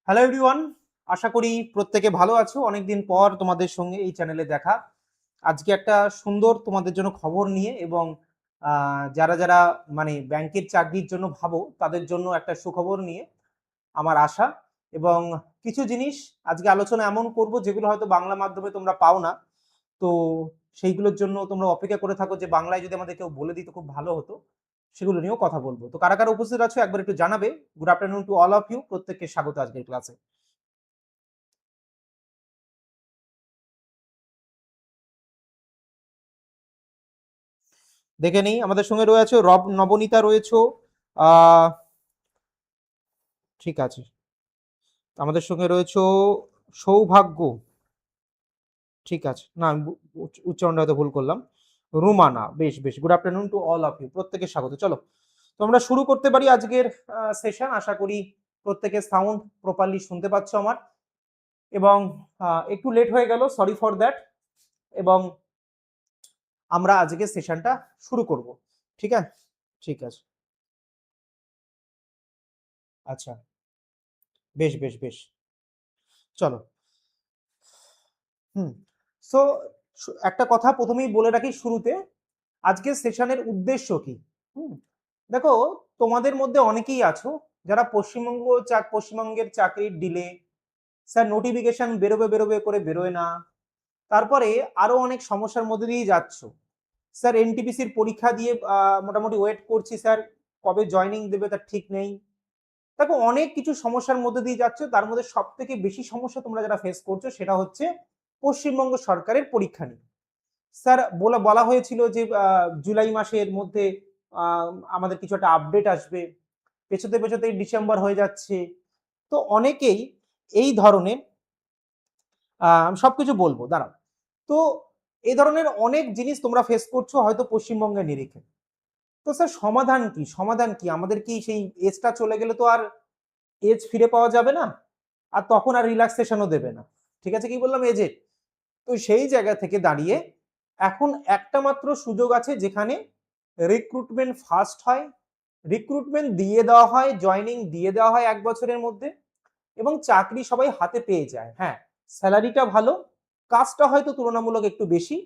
Hello everyone, আশা করি প্রত্যেকে ভালো আছো। অনেকদিন পর তোমাদের সঙ্গে এই চ্যানেলে দেখা। আজকে একটা সুন্দর তোমাদের জন্য খবর নিয়ে এবং যারা যারা মানে ব্যাংকের চাকরির জন্য ভাবো তাদের জন্য একটা সুখবর নিয়ে আমার আশা। এবং কিছু জিনিস আজকে আলোচনা এমন করব যেগুলো হয়তো বাংলা মাধ্যমে তোমরা পাও না। তো সেইগুলোর জন্য তোমরা অপেক্ষা করে থাকো যে বাংলায় যদি আমাদের কেউ বলে দিত খুব ভালো হতো। সেগুলো নিয়েও কথা বলবো। তো কারা কারা উপস্থিত আছো একবার একটু জানাবে। Good afternoon to all of you, প্রত্যেককে স্বাগত আজকের ক্লাসে। দেখে নেই, আমাদের সঙ্গে রয়েছে নবনীতা রয়েছে। আহ ঠিক আছে, আমাদের সঙ্গে রয়েছে সৌভাগ্য। ঠিক আছে, না আমি উচ্চারণটা হয়তো ভুল করলাম। রুমানা, বেশ বেশ, good afternoon to all of you, প্রত্যেকে স্বাগত। চলো তো আমরা শুরু করতে পারি আজকের সেশন। আশা করি প্রত্যেকে সাউন্ড প্রপারলি শুনতে পাচ্ছ আমার। এবং একটু লেট হয়ে গেল, সরি ফর দ্যাট। এবং আমরা আজকে সেশনটা শুরু করব। ঠিক আছে, ঠিক আছে, আচ্ছা, বেশ বেশ বেশ, চলো। হুম। সো একটা কথা প্রথমেই বলে রাখি শুরুতে, আজকের সেশনের উদ্দেশ্য কি। হুম। দেখো, তোমাদের মধ্যে অনেকেই আছো যারা পশ্চিমবঙ্গের চাকরির ডিলে, স্যার নোটিফিকেশন বেরোবে বেরোবে করে বেরোয় না। তারপরে আরো অনেক সমস্যার মধ্যে দিয়ে যাচ্ছ। স্যার এনটিপিসির পরীক্ষা দিয়ে মোটামুটি ওয়েট করছি স্যার, কবে জয়নিং দেবে তার ঠিক নেই। দেখো, অনেক কিছু সমস্যার মধ্যে দিয়ে যাচ্ছে। তার মধ্যে সব থেকে বেশি সমস্যা তোমরা যারা ফেস করছো সেটা হচ্ছে পশ্চিমবঙ্গ সরকারের পরীক্ষা নিয়ে। স্যার বলা হয়েছিল যে জুলাই মাসের মধ্যে আমাদের কিছু একটা আপডেট আসবে, পেছোতে পেছোতে ডিসেম্বর হয়ে যাচ্ছে। তো অনেকেই এই ধরনের সবকিছু বলবো, দাঁড়াও। তো এই ধরনের অনেক জিনিস তোমরা ফেস করছো হয়তো পশ্চিমবঙ্গের নিরিখে। তো স্যার সমাধান কি, সমাধান কি? আমাদের কি সেই এজটা চলে গেলে তো আর এজ ফিরে পাওয়া যাবে না, আর তখন আর রিল্যাক্সেশনও দেবে না। ঠিক আছে, কি বললাম, এজে। তো সেই জায়গা থেকে দাঁড়িয়ে এখন একটা মাত্র সুযোগ আছে যেখানে রিক্রুটমেন্ট ফাস্ট হয়, রিক্রুটমেন্ট দিয়ে দেওয়া হয়, জয়নিং দিয়ে দেওয়া হয় 1 বছরের মধ্যে, এবং চাকরি সবাই হাতে পেয়ে যায়। হ্যাঁ, স্যালারিটা ভালো, কাজটা হয়তো তুলনামূলক একটু বেশি,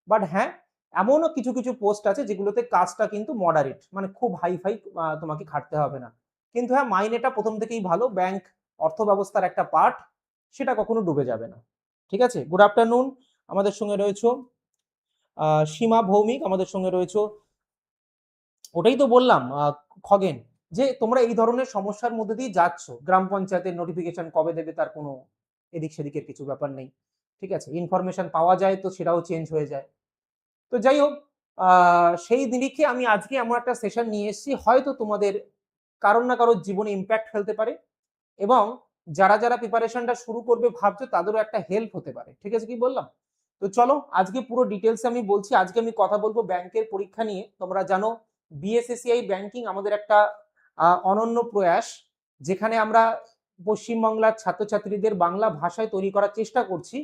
বাট হ্যাঁ, এমনও কিছু কিছু পোস্ট আছে যেগুলোতে কাজটা কিন্তু মডারেট, মানে খুব হাইফাই তোমাকে খাটতে হবে না। কিন্তু হ্যাঁ, মাইনেটা প্রথম থেকেই ভালো, ব্যাংক অর্থ ব্যবস্থার একটা পার্ট, সেটা কখনো ডুবে যাবে না। ঠিক আছে, গুড আফটারনুন। আমাদের সঙ্গে রয়েছে সীমা ভৌমিক, আমাদের সঙ্গে রয়েছে, ওটাই তো বললাম, খগেন, যে তোমরা এই ধরনের সমস্যার মধ্যে দিয়ে যাচ্ছ। গ্রাম পঞ্চায়েতের নোটিফিকেশন কবে দেবে তার কোনো এদিক সেদিকের কিছু ব্যাপার নেই। ঠিক আছে, ইনফরমেশন পাওয়া যায় তো সেটাও চেঞ্জ হয়ে যায়। তো যাই হোক, সেই নিরিখে আমি আজকে এমন একটা সেশন নিয়ে এসেছি, হয়তো তোমাদের কারোর না কারোর জীবনে ইম্প্যাক্ট ফেলতে পারে, এবং যারা যারা প্রিপারেশনটা শুরু করবে ভাবছো তাদেরও একটা হেল্প হতে পারে। ঠিক আছে, কি বললাম? তো চলো আজকে পুরো ডিটেলস আমি বলছি। আজকে আমি কথা বলবো ব্যাংকের পরীক্ষা নিয়ে। তোমরা জানো বিএসএসসিআই ব্যাংকিং আমাদের একটা অনন্য প্রয়াস, যেখানে আমরা পশ্চিমবাংলার ছাত্রছাত্রীদের বাংলা ভাষায় তৈরি করার চেষ্টা করছি,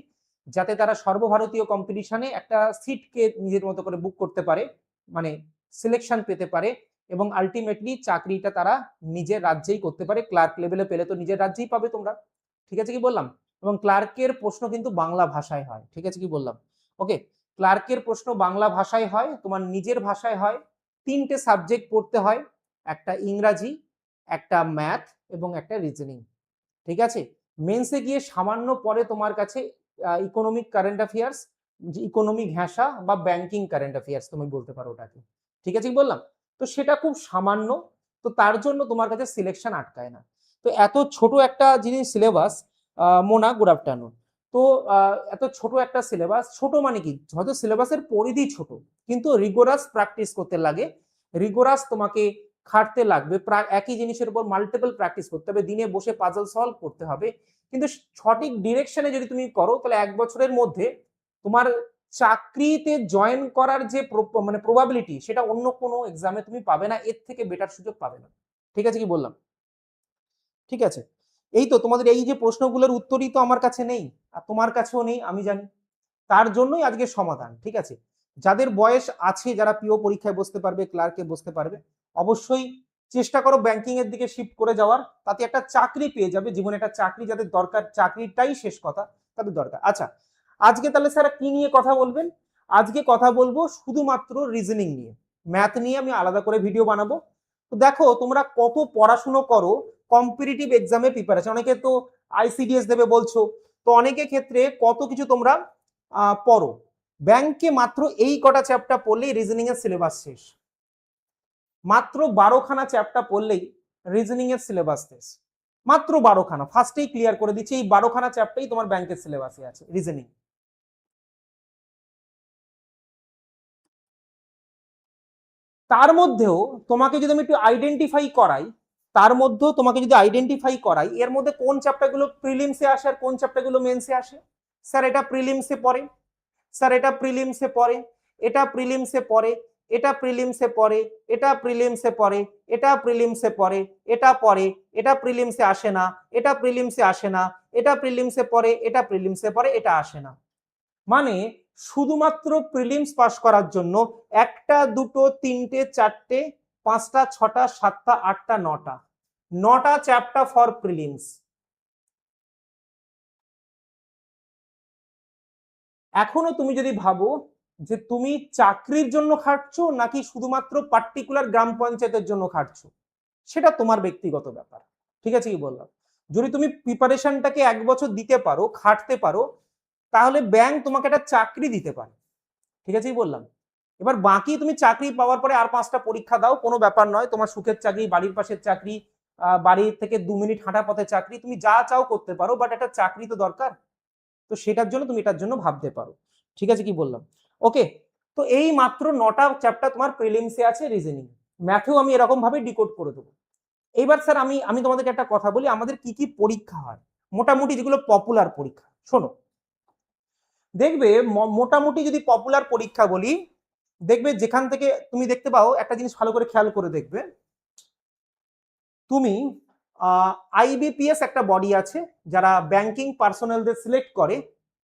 যাতে তারা সর্বভারতীয় কম্পিটিশনে একটা সিটকে নিজের মতো করে বুক করতে পারে, মানে সিলেকশন পেতে পারে, এবং আলটিমেটলি চাকরিটা তারা নিজের রাজ্যেই করতে পারে। ক্লার্ক লেভেলে পেলে তো নিজের রাজ্যেই পাবে তোমরা। ঠিক আছে, কি বললাম? এবং ক্লার্কের প্রশ্ন কিন্তু বাংলা ভাষায় হয়। ঠিক আছে, কি বললাম? ওকে, ক্লার্কের প্রশ্ন বাংলা ভাষায় হয়, তোমার নিজের ভাষায় হয়। 3টে সাবজেক্ট পড়তে হয়, একটা ইংরাজি, একটা ম্যাথ, এবং একটা রিজনিং। ঠিক আছে, মেন্সে গিয়ে সামান্য পরে তোমার কাছে ইকোনমিক কারেন্ট অ্যাফেয়ার্স, ইকোনমিক ঘেঁষা বা ব্যাংকিং কারেন্ট অ্যাফেয়ার্স তুমি বলতে পারো ওটাকে। ঠিক আছে, কি বললাম? তো সেটা খুব সামান্য। তো তার জন্য তোমার কাছে সিলেকশন আটকায় না। তো এত ছোট একটা জিনিস সিলেবাস, মোনা, গুড আফটারনুন। তো এত ছোট একটা সিলেবাস, ছোট মানে কি, হয়তো সিলেবাসের পরিধি ছোট, কিন্তু রিগোরাস প্র্যাকটিস করতে লাগে। রিগোরাস তোমাকে খাটতে লাগবে, প্রায় একই জিনিসের উপর মাল্টিপল প্র্যাকটিস করতে হবে, দিনে বসে পাজল সলভ করতে হবে। কিন্তু সঠিক ডিরেকশনে যদি তুমি করো তাহলে 1 বছরের মধ্যে তোমার চাকরিতে জয়েন করার যে মানে প্রবাবিলিটি, সেটা অন্য কোনো এক্সামে তুমি পাবে না, এর থেকে বেটার সুযোগ পাবে না। ঠিক আছে, কি বললাম? ঠিক আছে, এই তো তোমাদের এই যে প্রশ্নগুলোর উত্তরই তো আমার কাছে নেই, আর তোমার কাছেও নেই, আমি জানি। তার জন্যই আজকে সমাধান। ঠিক আছে, যাদের বয়স আছে, যারা পিও পরীক্ষায় বসতে পারবে, ক্লার্কে বসতে পারবে, অবশ্যই চেষ্টা করো ব্যাংকিং এর দিকে শিফট করে যাওয়ার, তাতে একটা চাকরি পেয়ে যাবে, জীবনে একটা চাকরি যাদের দরকার, চাকরিটাই শেষ কথা, তাদের দরকার। আচ্ছা, আজকে তাহলে স্যার কি নিয়ে কথা বলবেন? আজকে কথা বলবো শুধুমাত্র রিজনিং নিয়ে, ম্যাথ নিয়ে আমি আলাদা করে ভিডিও বানাবো। তো দেখো তোমরা কত পড়াশুনো করো কম্পিটিটিভ এক্সামের প্রিপারেশন, অনেকে তো আইসিডিএস দেবে বলছো, তো অনেকের ক্ষেত্রে কত কিছু তোমরা পড়ো। ব্যাংকে মাত্র এই কটা চ্যাপ্টার পড়লেই রিজনিং এর সিলেবাস শেষ, মাত্র 12খানা চ্যাপ্টার পড়লেই রিজনিং এর সিলেবাস শেষ, মাত্র 12খানা, ফার্স্টেই ক্লিয়ার করে দিচ্ছি, এই 12খানা চ্যাপ্টারই তোমার ব্যাংকের সিলেবাসে আছে রিজনিং। তার মধ্যেও তোমাকে যদি আমি একটু আইডেন্টিফাই করাই, তার মধ্যেও তোমাকে যদি আইডেন্টিফাই করাই এর মধ্যে কোন চ্যাপ্টারগুলো প্রিলিমসে আসে আর কোন চ্যাপ্টারগুলো মেন্সে আসে। স্যার এটা প্রিলিমসে পড়ে, স্যার এটা প্রিলিমসে পড়ে, এটা প্রিলিমসে পড়ে, এটা প্রিলিমসে পড়ে, এটা প্রিলিমসে পড়ে, এটা প্রিলিমসে পড়ে, এটা পড়ে, এটা প্রিলিমসে আসে না, এটা প্রিলিমসে আসে না, এটা প্রিলিমসে পড়ে, এটা প্রিলিমসে পড়ে, এটা আসে না। মানে শুধুমাত্র প্রিলিমস পাস করার জন্য একটা, দুটো, তিনটে, চারটে, পাঁচটা, ছটা, সাতটা, আটটা, নটা চ্যাপ্টার ফর প্রিলিমস। এখনো তুমি যদি ভাবো যে তুমি চাকরির জন্য খাটছো নাকি শুধুমাত্র পার্টিকুলার গ্রাম পঞ্চায়েতের জন্য খাটছো, সেটা তোমার ব্যক্তিগত ব্যাপার। ঠিক আছে কি বললাম? যদি তুমি প্রিপারেশনটাকে 1 বছর দিতে পারো, খাটতে পারো, তাহলে ব্যাংক তোমাকে একটা চাকরি দিতে পারে। ঠিক আছে কি বললাম? এবার বাকি তুমি চাকরি পাওয়ার পরে আর 5টা পরীক্ষা দাও, কোনো ব্যাপার নয়, তোমার সুখের চাকরি, বাড়ির পাশের চাকরি, বাড়ি থেকে 2 মিনিট হাঁটা পথে চাকরি, তুমি যা চাও করতে পারো, বাট একটা চাকরি তো দরকার। তো সেটার জন্য তুমি এটার জন্য ভাবতে পারো। ঠিক আছে কি বললাম? ওকে, তো এই মাত্র 9টা চ্যাপ্টার তোমার প্রিলিমসে আছে রিজনিং, ম্যাথেও আমি এরকম ভাবে ডিকোড করে দেবো। এইবার স্যার আমি আমি তোমাদেরকে একটা কথা বলি, আমাদের কি কি পরীক্ষা হয় মোটামুটি, যেগুলো পপুলার পরীক্ষা শোনো। দেখবে মোটামুটি যদি পপুলার পরীক্ষা বলি, দেখবে যেখান থেকে তুমি দেখতে পাও, একটা জিনিস ভালো করে খেয়াল করে দেখবে, তুমি আইবিপিএস একটা বডি আছে যারা ব্যাংকিং পার্সোনালদের সিলেক্ট করে,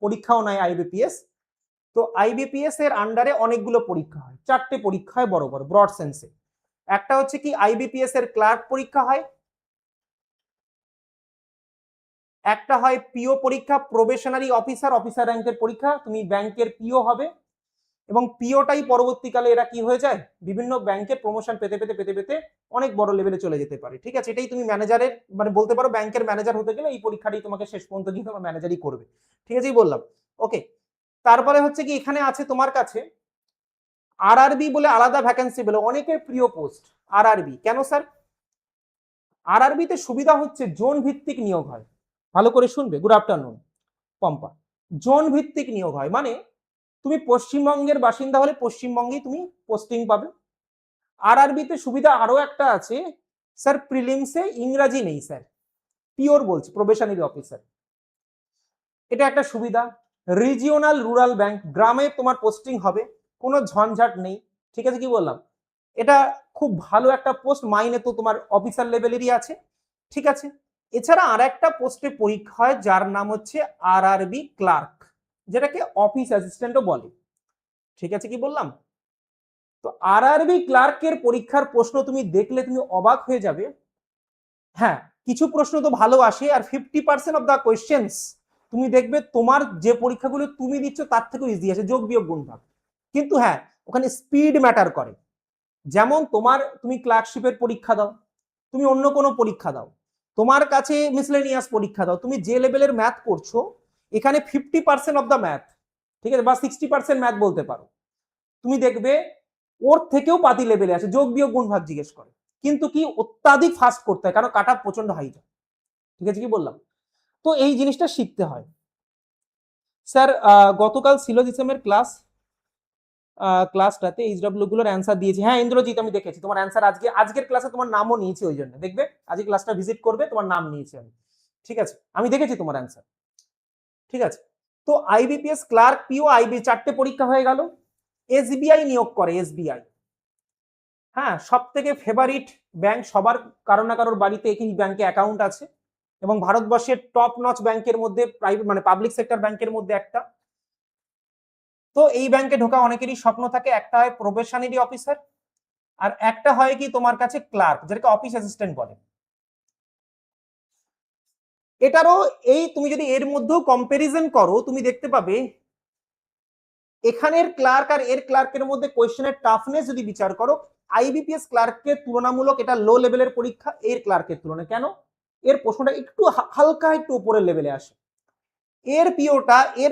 পরীক্ষাও নেয় আইবিপিএস। তো আইবিপিএস এর আন্ডারে অনেকগুলো পরীক্ষা হয়, 4টে পরীক্ষা হয় বড় বড় ব্রড সেন্সে। একটা হচ্ছে কি আইবিপিএস এর ক্লার্ক পরীক্ষা হয়, একটা হয় পিও পরীক্ষা, প্রবেশনারি অফিসার, অফিসার র্যাঙ্কের পরীক্ষা, তুমি ব্যাংকের পিও হবে, এবং পিওটাই পরবর্তীকালে এরা কি হয়ে যায়, বিভিন্ন ব্যাংকে প্রমোশন পেতে পেতে পেতে পেতে অনেক বড় লেভেলে চলে যেতে পারে। ঠিক আছে, এটাই তুমি ম্যানেজারের মানে বলতে পারো, ব্যাংকের ম্যানেজার হতে গেলে এই পরীক্ষাটাই তোমাকে শেষ পর্যন্ত গিয়ে তোমার ম্যানেজারই করবে। ঠিক আছে বললাম? ওকে, তারপরে হচ্ছে কি এখানে আছে তোমার কাছে আরআরবি বলে আলাদা ভ্যাকেন্সি বলে অনেকের প্রিয় পোস্ট আরআরবি। কেন স্যার? আরআরবিতে সুবিধা হচ্ছে জোন ভিত্তিক নিয়োগ হয়। ভালো করে শুনবে, গুড আফটারনুন পম্পা। জোন ভিত্তিক নিয়োগ হয় মানে তুমি পশ্চিমবঙ্গের বাসিন্দা হলে পশ্চিমবঙ্গেই তুমি পোস্টিং পাবে। আরআরবিতে সুবিধা আরো একটা আছে স্যার, প্রিলিমসে ইংরাজি নেই স্যার, পিওর বলছি, প্রবেশনারি অফিসার, এটা একটা সুবিধা। রিজিওনাল রুরাল ব্যাংক, গ্রামে তোমার পোস্টিং হবে, কোনো ঝঞ্ঝাট নেই। ঠিক আছে কি বললাম? এটা খুব ভালো একটা পোস্ট, মাইনে তো তোমার অফিসার লেভেলেরই আছে। ঠিক আছে, এছাড়া আর একটা পোস্টে পরীক্ষা হয় যার নাম হচ্ছে আরআরবি ক্লার্ক, যেটাকে অফিস অ্যাসিস্ট্যান্টও বলে। ঠিক আছে কি বললাম? তো আরআরবি ক্লার্কের পরীক্ষার প্রশ্ন তুমি দেখলে তুমি অবাক হয়ে যাবে। হ্যাঁ, কিছু প্রশ্ন তো ভালো আসে, আর 50% অফ দ্য কোয়েশ্চেন্স তুমি দেখবে তোমার যে পরীক্ষাগুলো তুমি দিচ্ছ তার থেকেও ইজি আসে, যোগ বিয়োগ গুণ ভাগ। কিন্তু হ্যাঁ, ওখানে স্পিড ম্যাটার করে। যেমন তুমি ক্লার্কশিপের পরীক্ষা দাও, তুমি অন্য কোনো পরীক্ষা দাও, তোমার কাছে মিসলেনিয়াস পরীক্ষা দাও, তুমি যে লেভেলের ম্যাথ করছো এখানে 50% অফ দ্য ম্যাথ, ঠিক আছে, বা 60% ম্যাথ বলতে পারো, তুমি দেখবে ওর থেকেও পাতি লেভেলে আসে, যোগ বিয়োগ গুণ ভাগ জিজ্ঞেস করে, কিন্তু কি অত্যাধিক ফাস্ট করতে হয় কারণ কাট অফ প্রচন্ড হাই যায়। ঠিক আছে কি বললাম? তো এই জিনিসটা শিখতে হয়। স্যার গতকাল সিলোজিজমের ক্লাসটাতে এইচডব্লিউ গুলোর অ্যান্সার দিয়েছি। হ্যাঁ ইন্দ্রজিৎ, আমি দেখেছি তোমার অ্যান্সার, আজকের ক্লাসে তোমার নামও নিয়েছি, ওই জন্য দেখবে আজকে ক্লাসটা ভিজিট করবে, তোমার নাম নিয়েছি আমি। ঠিক আছে, আমি দেখেছি তোমার অ্যান্সার। ঠিক আছে, তো আইবিপিএস ক্লার্ক পিও আইবি 4টে পরীক্ষা হয়ে গেল। এসবিআই নিয়োগ করে, এসবিআই, হ্যাঁ সব থেকে ফেভারিট ব্যাংক সবার, কারো না কারোর বাড়িতে এই ব্যাংকে অ্যাকাউন্ট আছে, এবং ভারতবর্ষের টপ নচ ব্যাংকের মধ্যে, প্রাইভেট মানে পাবলিক সেক্টর ব্যাংকের মধ্যে একটা। তো এই ব্যাংকে ঢোকা অনেকেরই স্বপ্ন থাকে, একটা হয় প্রবেশনারি অফিসার, আর একটা হয় কি তোমার কাছে ক্লার্ক, যেটাকে অফিস অ্যাসিস্ট্যান্ট বলে। এটারও এই তুমি যদি এর মধ্যেও কম্পারিজন করো, তুমি দেখতে পাবে এখানের ক্লার্ক আর এর ক্লার্কের মধ্যে কোয়েশ্চেনের টাফনেস যদি বিচার করো, আইবিপিএস ক্লার্কের তুলনামূলক এটা লো লেভেলের পরীক্ষা এর ক্লার্কের তুলনায়। কেন? এর প্রশ্নটা একটু হালকা একটু উপরের লেভেলে আসে, এর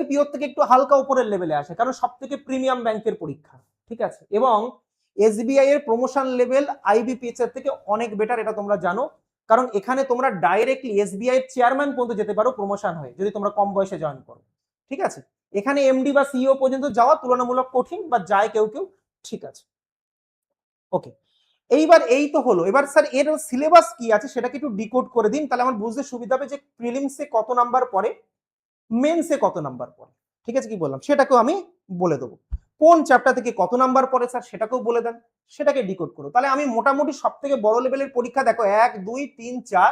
পিওর থেকে একটু হালকা উপরের লেভেলে আসে, কারণ সব থেকে প্রিমিয়াম ব্যাংকের পরীক্ষা। ঠিক আছে, এবং এসবিআই এর প্রমোশন লেভেল আইবিপিএস এর থেকে অনেক বেটার, এটা তোমরা জানো। কারণ এখানে তোমরা ডাইরেক্টলি এসবিআই এর চেয়ারম্যান পর্যন্ত যেতে পারো প্রমোশন হয়ে, যদি তোমরা কম বয়সে জয়েন করো। ঠিক আছে, এখানে এমডি বা সিইও পর্যন্ত যাওয়া তুলনামূলক কঠিন, বা যায় কেউ কেউ। ঠিক আছে, ওকে। এইবার এই তো হলো, এবার স্যার এর সিলেবাস কি আছে সেটাকে একটু ডিকোড করে দিন, তাহলে আমার বুঝতে সুবিধা হবে যে প্রিলিমসে কত নাম্বার পড়ে, মেন্সে কত নাম্বার পড়ে। ঠিক আছে, কি বললাম সেটাকেও আমি বলে দেবো। কোন চ্যাপ্টার থেকে কত নাম্বার পড়ে স্যার সেটাকেও বলে দেন, সেটাকে ডিকোড করো। তাহলে আমি মোটামুটি সব থেকে বড় লেভেলের পরীক্ষা দেখো 1 2 3 4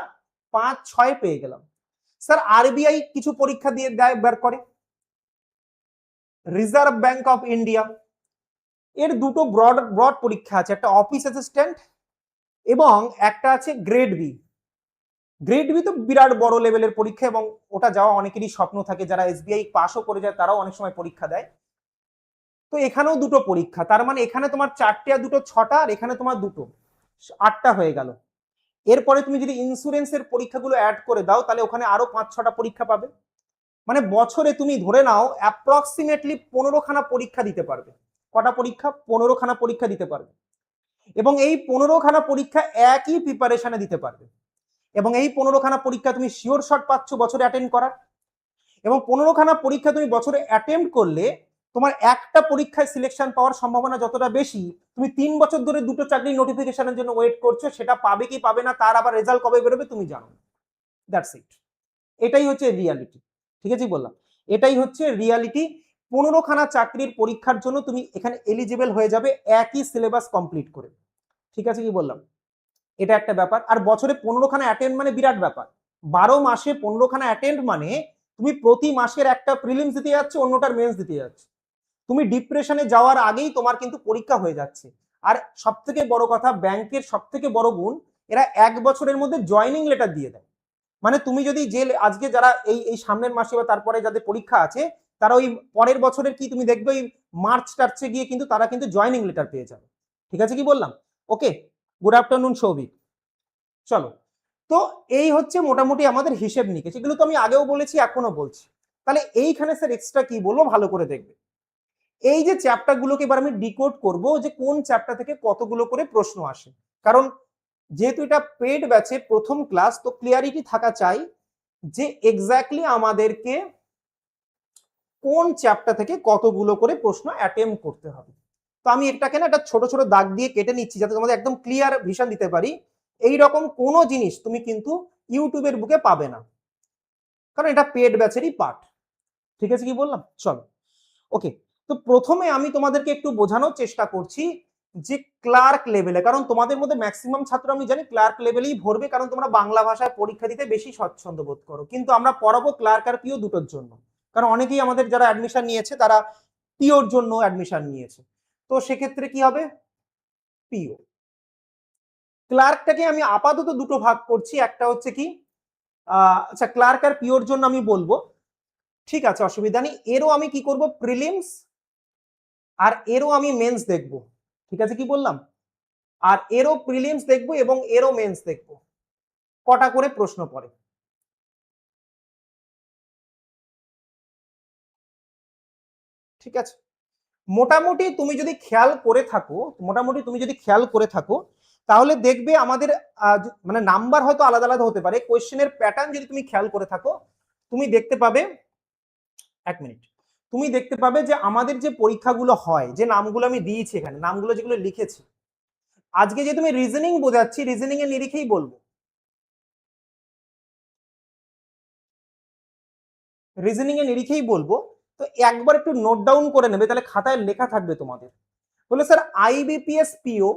5 6 পেয়ে গেলাম। স্যার আরবিআই কিছু পরীক্ষা দিয়ে দেয় বের করে, রিজার্ভ ব্যাংক অফ ইন্ডিয়া এর দুটো ব্রড ব্রড পরীক্ষা আছে, একটা অফিস অ্যাসিস্ট্যান্ট এবং একটা আছে গ্রেড বি। গ্রেড বি তো বিরাট বড় লেভেলের পরীক্ষা, এবং ওটা যাওয়া অনেকেরই স্বপ্ন থাকে, যারা এসবিআই পাসও করে যায় তারাও অনেক সময় পরীক্ষা দেয়। তো এখানেও দুটো পরীক্ষা, তার মানে এখানে তোমার 4টে আর দুটো 6টা, আর এখানে তোমার দুটো 8টা হয়ে গেল। এরপরে তুমি যদি ইন্স্যুরেন্সের পরীক্ষাগুলো অ্যাড করে দাও, তাহলে ওখানে আরো 5-6টা পরীক্ষা পাবে। মানে বছরে তুমি ধরে নাও অ্যাপ্রক্সিমেটলি 15খানা পরীক্ষা দিতে পারবে। কটা পরীক্ষা? 15খানা পরীক্ষা দিতে পারবে, এবং এই 15খানা পরীক্ষা একই প্রিপারেশনে দিতে পারবে। এবং এই 15খানা পরীক্ষা তুমি শিওর শট পাচ্ছ বছরে অ্যাটেন্ড করার, এবং 15খানা পরীক্ষা তুমি বছরে অ্যাটেম্প করলে তোমার একটা পরীক্ষায় সিলেকশন পাওয়ার সম্ভাবনা যতটা বেশি, তুমি 3 বছর ধরে দুটো চাকরি নোটিফিকেশনের জন্য ওয়েট করছো, সেটা পাবে কি পাবে না তার আবার রেজাল্ট কবে বেরোবে তুমি জানো। দ্যাটস ইট, এটাই হচ্ছে রিয়ালিটি। ঠিক আছে, বললাম এটাই হচ্ছে রিয়ালিটি। 15খানা চাকরির পরীক্ষার জন্য তুমি এখানে এলিজিবল হয়ে যাবে একই সিলেবাস কমপ্লিট করে। ঠিক আছে, কি বললাম, এটা একটা ব্যাপার। আর বছরে 15খানা অ্যাটেন্ড মানে বিরাট ব্যাপার। 12 মাসে 15খানা অ্যাটেন্ড মানে তুমি প্রতি মাসের একটা প্রিলিমস দিতে যাচ্ছ, অন্যটার মেন্স দিতে যাচ্ছ। তুমি ডিপ্রেশনে যাওয়ার আগেই তোমার কিন্তু পরীক্ষা হয়ে যাচ্ছে। আর সব থেকে বড় কথা, ব্যাংকের সব থেকে বড় গুণ, এরা 1 বছরের মধ্যে জয়নিং লেটার দিয়ে দেয়। মানে তুমি যদি যে আজকে যারা এই এই সামনের মাসে বা তারপরে যাদের পরীক্ষা আছে, তারা ওই পরের বছরের কি তুমি দেখবে ওই মার্চ টার্চে গিয়ে কিন্তু তারা কিন্তু জয়নিং লেটার পেয়ে যাবে। ঠিক আছে, কি বললাম? ওকে, গুড আফটারনুন সৌভিক। চলো, তো এই হচ্ছে মোটামুটি আমাদের হিসেব নিকেশ, এগুলো তো আমি আগেও বলেছি এখনো বলছি। তাহলে এইখানে স্যার এক্সট্রা কি বলবো ভালো করে দেখবে। এই যে চ্যাপ্টার গুলোকে এবার আমি ডিকোড করব যে কোন চ্যাপ্টার থেকে কতগুলো করে প্রশ্ন আসে, কারণ যেহেতু এটা পেড ব্যাচে প্রথম ক্লাস, তো ক্লিয়ারিটি থাকা চাই যে এক্স্যাক্টলি আমাদেরকে কোন চ্যাপ্টার থেকে কতগুলো করে প্রশ্ন অ্যাটেম্প করতে হবে। তো আমি এটাকে না একটা ছোট ছোট দাগ দিয়ে কেটে নিচ্ছি, যাতে তোমাদের একদম ক্লিয়ার ভিশন দিতে পারি। এই রকম কোনো জিনিস তুমি কিন্তু ইউটিউবের বুকে পাবে না, কারণ এটা পেড ব্যাচেরই পার্ট। ঠিক আছে, কি বললাম? চলো, ওকে। তো প্রথমে আমি তোমাদেরকে একটু বোঝানোর চেষ্টা করছি যে ক্লার্ক লেভেলে, কারণ তোমাদের মধ্যে ম্যাক্সিমাম ছাত্র আমি জানি ক্লার্ক লেভেলেই ভরবে, কারণ তোমরা বাংলা ভাষায় পরীক্ষা দিতে বেশি স্বচ্ছন্দ বোধ করো। কিন্তু আমরা পড়াবো ক্লার্ক আর পিও দুটোর জন্য, কারণ অনেকেই আমাদের যারা অ্যাডমিশন নিয়েছে তারা পিওর জন্য অ্যাডমিশন নিয়েছে। তো সেক্ষেত্রে কি হবে, পিও। ক্লার্কটাকে আমি আপাতত দুটো ভাগ করছি, একটা হচ্ছে কি আচ্ছা ক্লার্ক আর পিওর জন্য আমি বলবো, ঠিক আছে অসুবিধা নেই। এরও আমি কি করব, প্রিলিমস আর এরও আমি মেন্স দেখব। ঠিক আছে, কি বললাম, আর এরও প্রিলিমস দেখব এবং এরও মেন্স দেখব, কটা করে প্রশ্ন পড়ে। ঠিক আছে, মোটামুটি তুমি যদি খেয়াল করে থাকো, তাহলে দেখবে আমাদের মানে নাম্বার হয়তো আলাদা আলাদা হতে পারে, কোয়েশ্চেনের প্যাটার্ন যদি তুমি খেয়াল করে থাকো, তুমি দেখতে পাবে, এক মিনিট, তুমি দেখতে পাবে যে আমাদের যে পরীক্ষাগুলো হয়, যে নামগুলো আমি দিয়েছি এখানে, নামগুলো যেগুলো লিখেছি, আজকে যে তুমি রিজনিং বোঝাচ্ছি, রিজনিং এর নিরিখেই বলবো, তো একবার একটু নোট ডাউন করে নেবে, তাহলে খাতায় লেখা থাকবে তোমাদের। বলে স্যার আইবিপিএস পিও,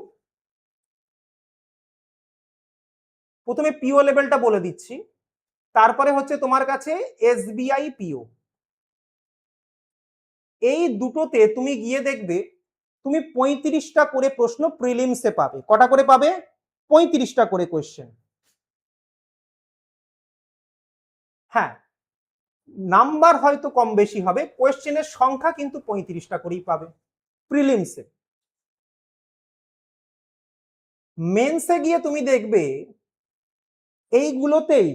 প্রথমে পিও লেভেলটা বলে দিচ্ছি, তারপরে হচ্ছে তোমার কাছে এসবিআই পিও। এই দুটোতে তুমি গিয়ে দেখবে তুমি 35টা করে প্রশ্ন প্রিলিমসে পাবে। কটা করে পাবে? 35টা করে কোয়েশ্চেন। হ্যাঁ, নাম্বার হয়তো কম বেশি হবে, কোয়েশ্চেনের সংখ্যা কিন্তু 35টা করেই পাবে প্রিলিমসে। মেন্সে গিয়ে তুমি দেখবে এইগুলোতেই,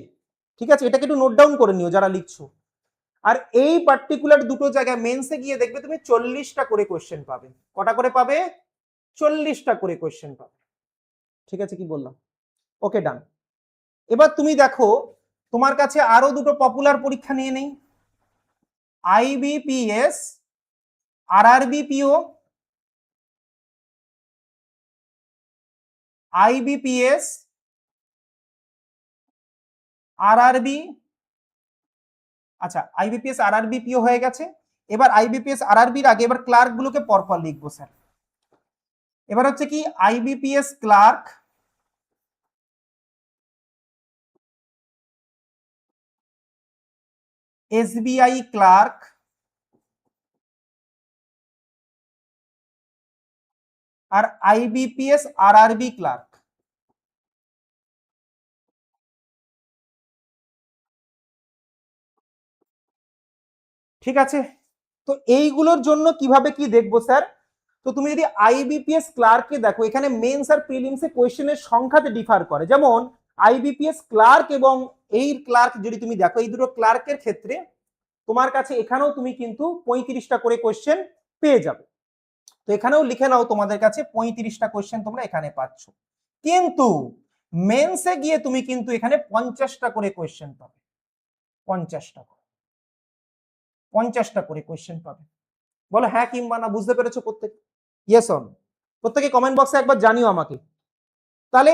ঠিক আছে, এটাকে একটু নোট ডাউন করে নিও যারা লিখছো। আর এই পার্টিকুলার দুটো জায়গায় মেন্সে গিয়ে দেখবে তুমি 40টা করে কোয়েশ্চেন পাবে। কটা করে পাবে? 40টা করে কোয়েশ্চেন পাবে। ঠিক আছে, কি বললাম? ওকে, ডান। এবার তুমি দেখো, তোমার কাছে আরো দুটো পপুলার পরীক্ষা নিয়ে নেই, আইবিপিএস, আরআরবিপিও, আইবিপিএস, আরআরবি। আচ্ছা, আইবিপিএস আরআরবি পিও হয়ে গেছে। এবার আইবিপিএস আরআরবির আগে এবার ক্লার্ক গুলোকে পরপর লিখবো স্যার। এবার হচ্ছে কি, আইবিপিএস ক্লার্ক, এসবিআই ক্লার্ক, আর আইবিপিএস আরআরবি ক্লার্ক। ঠিক আছে, তো এইগুলোর জন্য কিভাবে কি দেখবো স্যার? তো তুমি যদি আইবিপিএস ক্লার্কে দেখো, এখানে মেন্স আর প্রিলিমসে কোয়েশ্চেনের সংখ্যাতে ডিফার করে। যেমন আইবিপিএস ক্লার্ক এবং এই ক্লার্ক যদি তুমি দেখো, এই দুটো ক্লার্কের ক্ষেত্রে তোমার কাছে এখানেও তুমি কিন্তু 35টা করে কোয়েশ্চেন পেয়ে যাবে। তো এখানেও লিখে নাও, তোমাদের কাছে 35টা কোয়েশ্চেন তোমরা এখানে পাচ্ছ। কিন্তু মেন্সে গিয়ে তুমি কিন্তু এখানে 50টা করে কোয়েশ্চেন পাবে। 50টা 50টা করে কোয়েশ্চেন পাবে। বলো হ্যাঁ কিংবা না, বুঝতে পেরেছো প্রত্যেক? Yes on. প্রত্যেকে কমেন্ট বক্সে একবার জানিও আমাকে। তাহলে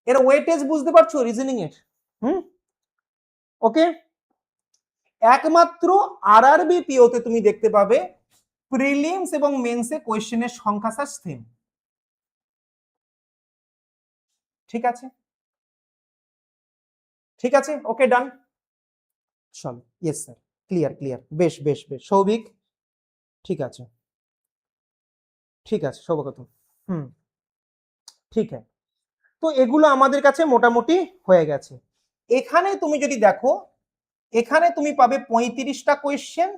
এর ওয়েটেজ বুঝতে পারছো রিজনিং এর? ওকে। একমাত্র আরআরবি পিওতে তুমি দেখতে পাবে প্রিলিমস এবং মেন্সে কোয়েশ্চেনের সংখ্যা স্যার সেম। ঠিক আছে, ঠিক আছে, ওকে, ডান। চলো, ইয়েস স্যার, ক্লিয়ার ক্লিয়ার, বেশ বেশ বেশ। সৌভিক, ঠিক আছে, ঠিক আছে সৌভাগ্য। হুম, ঠিক আছে। তো এগুলো আমাদের কাছে মোটামুটি হয়ে গেছে। এখানে তুমি যদি দেখো, এখানে তুমি পাবে 35টা কোয়েশ্চেন,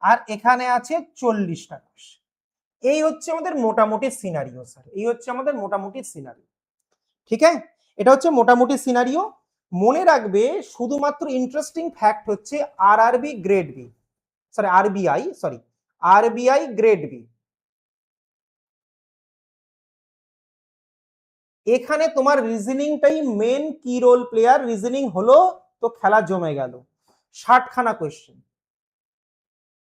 আর এখানে আছে 40টা কোয়েশ্চেন। এই হচ্ছে আমাদের মোটামুটি সিনারিও স্যার, এই হচ্ছে আমাদের মোটামুটি সিনারিও। ঠিক আছে, এটা হচ্ছে মোটামুটি সিনারিও। মনে রাখবে শুধুমাত্র ইন্টারেস্টিং ফ্যাক্ট হচ্ছে RRB grade B, sorry RBI, sorry RBI grade B, এখানে তোমার রিজনিংটাই মেন কি রোল প্লেয়ার। রিজনিং হলো তো খেলা জমে গেল। 60খানা কোয়েশ্চেন।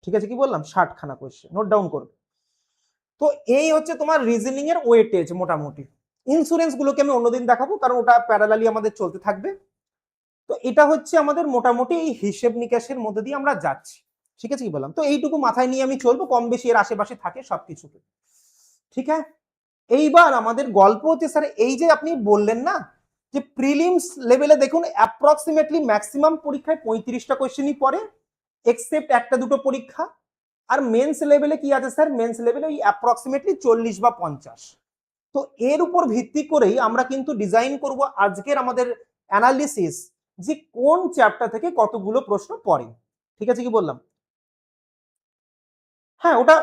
ঠিক আছে, কি বললাম? 60খানা কোয়েশ্চেন, নোট ডাউন করো। তো এই হচ্ছে তোমার রিজনিং এর ওয়েটেজ মোটামুটি। ইন্স্যুরেন্স গুলোকে আমি অন্যদিন দেখাবো, কারণ ওটা প্যারালালি আমাদের চলতে থাকবে। তো এটা হচ্ছে আমাদের মোটামুটি এই হিসেব নিকাশের মধ্যে দিয়ে আমরা যাচ্ছি। ঠিক আছে, কি বললাম? তো এইটুকু মাথায় নিয়ে আমি চলবো, কম বেশি এর আশেপাশে থাকে সবকিছুতে। ঠিক আছে, এইবার আমাদের গল্প হচ্ছে স্যার, এই যে আপনি বললেন না যে প্রিলিমস লেভেলে দেখুন অ্যাপ্রক্সিমেটলি ম্যাক্সিমাম পরীক্ষায় 35টা কোয়েশ্চেনই পড়ে, এক্সেপ্ট একটা দুটো পরীক্ষা। আর মেন্স লেভেলে কি আছে স্যার? মেন্স লেভেলে ওই অ্যাপ্রক্সিমেটলি 40 বা 50। তো এর উপর ভিত্তি করেই আমরা কিন্তু ডিজাইন করব আজকের আমাদের অ্যানালিসিস, যে কোন চ্যাপ্টার থেকে কতগুলো প্রশ্ন পড়ে। ঠিক আছে, কি বললাম? হ্যাঁ, ওটা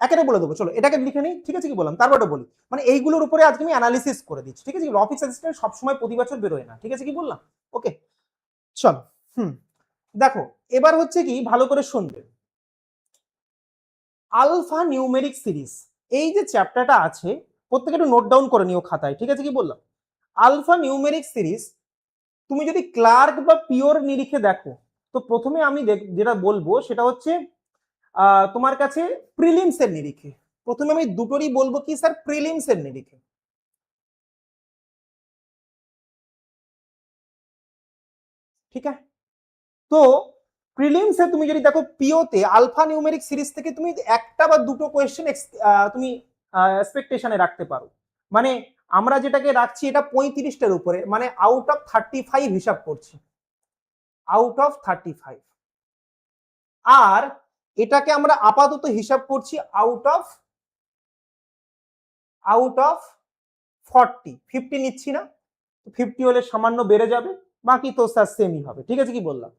একেবারে বলে দেবো, চলো এটাকে লিখে নিই। ঠিক আছে, কি বললাম? তারপরে বলি, মানে এইগুলোর উপরে আজকে আমি অ্যানালিসিস করে দিচ্ছি। ঠিক আছে, অফিস অ্যাসিস্ট্যান্ট সবসময় প্রতি বছর বেরোয় না। ঠিক আছে, কি বললাম? ওকে, চলো। দেখো, এবার হচ্ছে কি, ভালো করে শুনবে। আলফা নিউমেরিক সিরিজ, এই যে চ্যাপ্টারটা আছে, প্রত্যেকে একটু নোট ডাউন করে নিও খাতায়। ঠিক আছে, কি বললাম? আলফা নিউমেরিক সিরিজ তুমি যদি ক্লার্ক বা পিওর নিরিখে দেখো, তো প্রথমে আমি যেটা বলবো সেটা হচ্ছে তোমার কাছে প্রিলিমস এর নিরিখে। প্রথমে আমি দুটোরই বলবো কি স্যার, প্রিলিমস এর নিরিখে। ঠিক আছে, তো প্রিলিমসে তুমি যদি দেখো, পিওতে আলফা নিউমেরিক সিরিজ থেকে তুমি একটা বা দুটো কোয়েশ্চেন তুমি এক্সপেকটেশনে রাখতে পারো। মানে আমরা যেটাকে রাখছি এটা 35টার উপরে, মানে আউট অফ 35 হিসাব করছি, আউট অফ 35। আর এটাকে আমরা আপাতত হিসাব করছি আউট অফ আউট অফ 40, 50 নিচ্ছি না, 50 হলে সামান্য বেড়ে যাবে, বাকি তো স্যার সেমই হবে। ঠিক আছে, কি বললাম?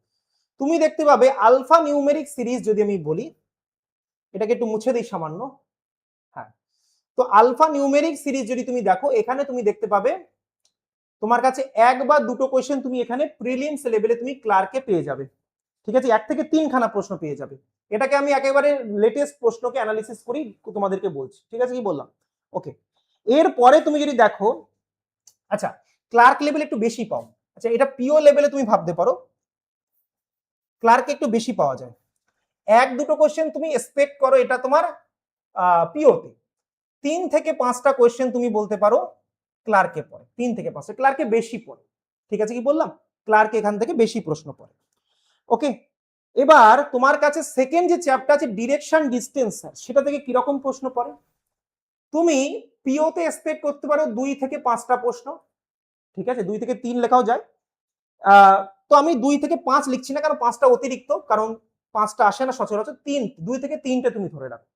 তুমি দেখতে পাবে আলফা নিউমেরিক সিরিজ যদি আমি বলি, এটাকে একটু মুছে দিই সামান্য। হ্যাঁ, তো আলফা নিউমেরিক সিরিজ যদি তুমি দেখো, এখানে তুমি দেখতে পাবে তোমার কাছে এক বা দুটো কোয়েশ্চেন তুমি এখানে প্রিলিমস লেভেলে তুমি ক্লার্কে পেয়ে যাবে। ঠিক আছে, 1 থেকে 3 খানা প্রশ্ন পেয়ে যাবে। এটাকে আমি একেবারে লেটেস্ট প্রশ্নকে অ্যানালিসিস করি তোমাদেরকে বলছি। ঠিক আছে, কি বললাম? ওকে, এরপরে তুমি যদি দেখো, আচ্ছা ক্লার্ক লেভেল একটু বেশি পাও, আচ্ছা এটা পিও লেভেলে তুমি ভাবতে পারো, ক্লার্কে একটু বেশি পাওয়া যায়। 1-2টো কোয়েশ্চেন তুমি এক্সপেক্ট করো এটা তোমার পিওতে, 3 থেকে 5টা কোয়েশ্চেন তুমি বলতে পারো ক্লার্কে পড়ে, 3 থেকে 5টা, ক্লার্কে বেশি পড়ে। ঠিক আছে, কি বললাম? ক্লার্কে এখান থেকে বেশি প্রশ্ন পড়ে। ওকে, এবার তোমার কাছে সেকেন্ড যে চ্যাপ্টার আছে ডিরেকশন ডিস্টেন্স, সেটা থেকে কিরকম প্রশ্ন পড়ে? তুমি পিওতে এক্সপেক্ট করতে পারো 2 থেকে 5টা প্রশ্ন। ঠিক আছে, 2 থেকে 3 লেখাও যায়। তো আমি 2 থেকে 5 লিখছি না, কারণ 5টা অতিরিক্ত, কারণ 5টা আসে না সচরাচর, 2 থেকে 3টে তুমি ধরে রাখো।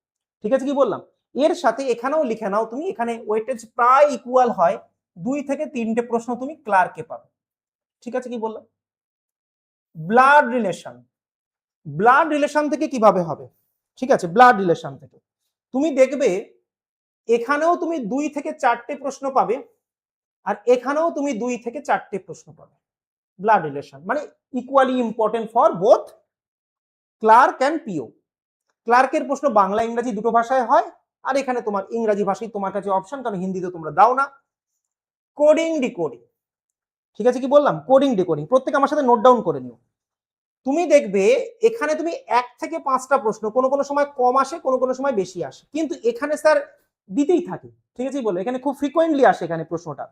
ঠিক আছে, কি বললাম? এর সাথে এখানেও লিখে নাও তুমি, এখানে ওয়েটেজ প্রায় ইকুয়াল হয়, 2 থেকে 3টে প্রশ্ন তুমি ক্লার্কে পাবে। ঠিক আছে, কি বললাম? ব্লাড রিলেশন, ব্লাড রিলেশন থেকে কিভাবে হবে? ঠিক আছে, ব্লাড রিলেশন থেকে তুমি দেখবে এখানেও তুমি 2 থেকে 4টে প্রশ্ন পাবে, আর এখানেও তুমি 2 থেকে 4টে প্রশ্ন পাবে। ব্লাড রিলেশন মানে equally important for both clerk and PO. ক্লার্কের প্রশ্ন বাংলা ইংরাজি দুটো ভাষায় হয়, আর এখানে তোমার ইংরাজি ভাষায় তোমার কাছে অপশন, কারণ হিন্দিতে তোমরা দাও না। কোডিং ডিকোডিং, ঠিক আছে, কি বললাম? কোডিং ডিকোডিং প্রত্যেক আমার সাথে নোট ডাউন করে নিও। তুমি দেখবে এখানে তুমি 1 থেকে 5টা প্রশ্ন, কোনো কোনো সময় কম আসে, কোনো কোনো সময় বেশি আসে, কিন্তু এখানে স্যার দিতেই থাকে। ঠিক আছে, বলো, এখানে খুব ফ্রিকোয়েন্টলি আসে এখানে প্রশ্নটা।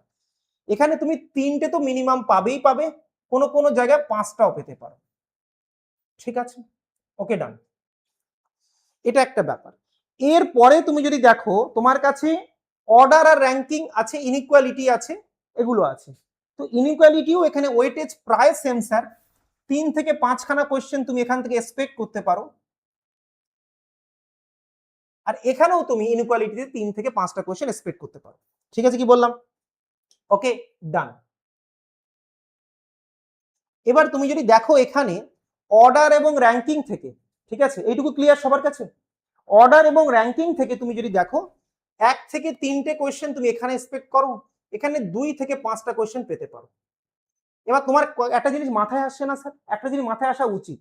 এখানে তুমি 3টে তো মিনিমাম পাবেই পাবে, কোনো কোনো জায়গায় 5টাও পেতে পারো। ঠিক আছে, ওকে, ডান। এটা একটা ব্যাপার। এরপরে তুমি যদি দেখো তোমার কাছে অর্ডার আর র্যাঙ্কিং আছে, ইনইকুয়ালিটি আছে, এগুলো আছে। তো ইনইকুয়ালিটিও এখানে ওয়েটেজ প্রায় সেম স্যার, 3 থেকে 5 খানা কোয়েশ্চেন তুমি এখান থেকে এক্সপেক্ট করতে পারো, আর এখানেও তুমি ইনইকুয়ালিটিতে 3 থেকে 5টা কোয়েশ্চেন এক্সপেক্ট করতে পারো। ঠিক আছে, কি বললাম? ওকে, ডান। এবার তুমি যদি দেখো এখানে অর্ডার এবং র্যাঙ্কিং থেকে, ঠিক আছে, এইটুকু ক্লিয়ার সবার কাছে? অর্ডার এবং র্যাঙ্কিং থেকে তুমি যদি দেখো 1 থেকে 3টে কোয়েশ্চেন তুমি এখানে এক্সপেক্ট করো, এখানে 2 থেকে 5টা কোয়েশ্চেন পেতে পারো। এবার তোমার একটা জিনিস মাথায় আসছে না স্যার? একটা জিনিস মাথায় আসা উচিত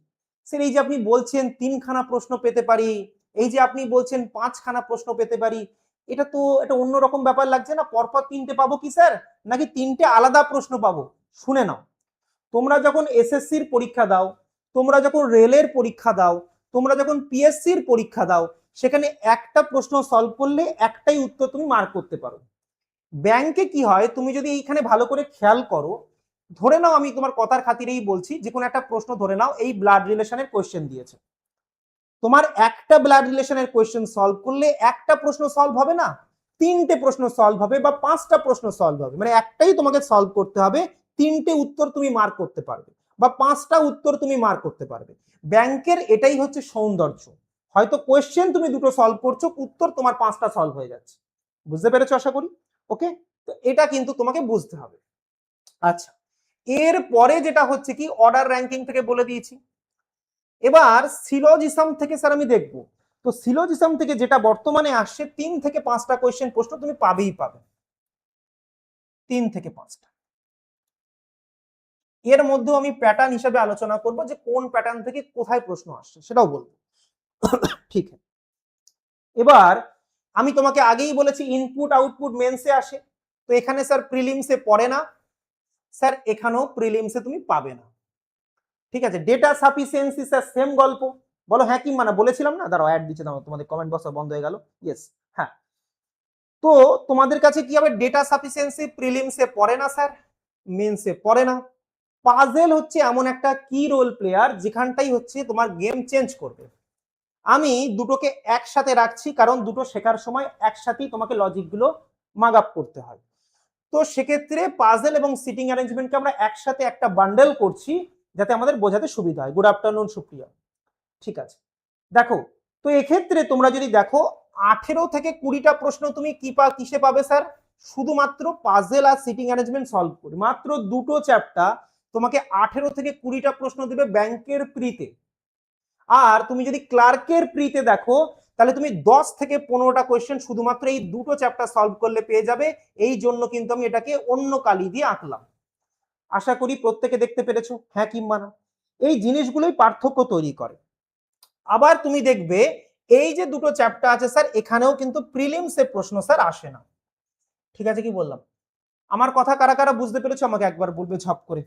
স্যার, এই যে আপনি বলছেন 3 খানা প্রশ্ন পেতে পারি, এই যে আপনি বলছেন 5 খানা প্রশ্ন পেতে পারি, এটা তো এটা অন্যরকম ব্যাপার লাগছে না? পরপর 3টে পাবো কি স্যার, নাকি 3টে আলাদা প্রশ্ন পাবো? শুনে নাও, তোমরা যখন এসএসসির পরীক্ষা দাও, তোমরা যখন রেলের পরীক্ষা দাও, তোমরা যখন পিএসসির পরীক্ষা দাও, সেখানে একটা প্রশ্ন সলভ করলে একটাই উত্তর তুমি মার্ক করতে পারো। ব্যাংকে কি হয়, তুমি যদি এইখানে ভালো করে খেয়াল করো, ধরে নাও, আমি তোমার কথার খাতিরেই বলছি, যে কোনো একটা প্রশ্ন ধরে নাও এই ব্লাড রিলেশনের কোয়েশ্চেন দিয়েছে, তোমার একটা ব্লাড রিলেশনের কোয়েশ্চেন সলভ করলে একটা প্রশ্ন সলভ হবে না, 3টে প্রশ্ন সলভ হবে বা 5টা প্রশ্ন সলভ হবে, মানে একটাই তোমাকে সলভ করতে হবে, 3টে উত্তর তুমি মার্ক করতে পারবে বা 5টা উত্তর তুমি মার্ক করতে পারবে। ব্যাংকের এটাই হচ্ছে সৌন্দর্য, হয়তো কোয়েশ্চেন তুমি দুটো সলভ করছো, উত্তর তোমার 5টা সলভ হয়ে যাচ্ছে। বুঝতে পেরেছো আশা করি? ওকে, তো এটা কিন্তু তোমাকে বুঝতে হবে। আচ্ছা, এর পরে যেটা হচ্ছে কি, অর্ডার র্যাঙ্কিং থেকে বলে দিয়েছি। এবার সিলোজিজম থেকে স্যার আমি দেখবো, তো সিলোজিজম থেকে যেটা বর্তমানে আসছে 3 থেকে 5টা কোয়েশ্চেন প্রশ্ন তুমি পাবেই পাবে, 3 থেকে 5টা। এর মধ্যেও আমি প্যাটার্ন হিসেবে আলোচনা করব, যে কোন প্যাটার্ন থেকে কোথায় প্রশ্ন আসছে সেটাও বলবো। ঠিক আছে, এবার আমি তোমাকে আগেই বলেছি ইনপুট আউটপুট মেন্সে আসে, তো এখানে স্যার প্রিলিমসে পড়ে না, স্যার এখানেও প্রিলিমসে তুমি পাবে না। ঠিক আছে, ডেটা সাফিসিয়েন্সি স্যার সেম গল্প। বলো হ্যাঁ কি মানে বলেছিলাম না? দাঁড়াও অ্যাড দিচ্ছে, দাও তোমাদের কমেন্ট বক্স বন্ধ হয়ে গেল। ইয়েস, হ্যাঁ, তো তোমাদের কাছে কি হবে, ডেটা সাফিসিয়েন্সি প্রিলিমসে পড়ে না স্যার, মেন্সে পড়ে না। পাজেল হচ্ছে এমন একটা কি রোল প্লেয়ার, যেখানটাই হচ্ছে তোমার গেম চেঞ্জ করবে। আমি দুটোকে একসাথে রাখছি, কারণ দুটো শেখার সময় একসাথেই তোমাকে লজিক গুলো মাগ আপ করতে হয়। তো সেক্ষেত্রে পাজেল এবং সিটিং অ্যারেঞ্জমেন্টকে আমরা একসাথে একটা বান্ডেল করছি, যাতে আমাদের বোঝাতে সুবিধা হয়। Good afternoon Supriya. ঠিক আছে, দেখো, তো এক্ষেত্রে তোমরা যদি দেখো 18 থেকে 20টা প্রশ্ন তুমি কিসে পাবে স্যার? শুধুমাত্র পাজেল আর সিটিং অ্যারেঞ্জমেন্ট সলভ করে। মাত্র দুটো চ্যাপ্টার তোমাকে 18 থেকে 20টা প্রশ্ন দেবে ব্যাংকের প্রিতে। আর তুমি যদি ক্লার্কের প্রিতে দেখো তাহলে তুমি 10 থেকে 15টা কোয়েশ্চেন শুধুমাত্র এই দুটো চ্যাপ্টার সলভ করলে পেয়ে যাবে। এই জন্য কিন্তু আমি এটাকে অন্য কালি দিয়ে আঁকলাম। আশা করি প্রত্যেকে দেখতে পেরেছো, হ্যাঁ কিংবা না? এই জিনিসগুলোই পার্থক্য তৈরি করে। আবার তুমি দেখবে এই যে দুটো চ্যাপ্টার আছে স্যার, এখানেও কিন্তু প্রিলিমসে প্রশ্ন স্যার আসে না। ঠিক আছে, কি বললাম? আমার কথা কারা কারা বুঝতে পেরেছো আমাকে একবার বলবে ঝপ করে।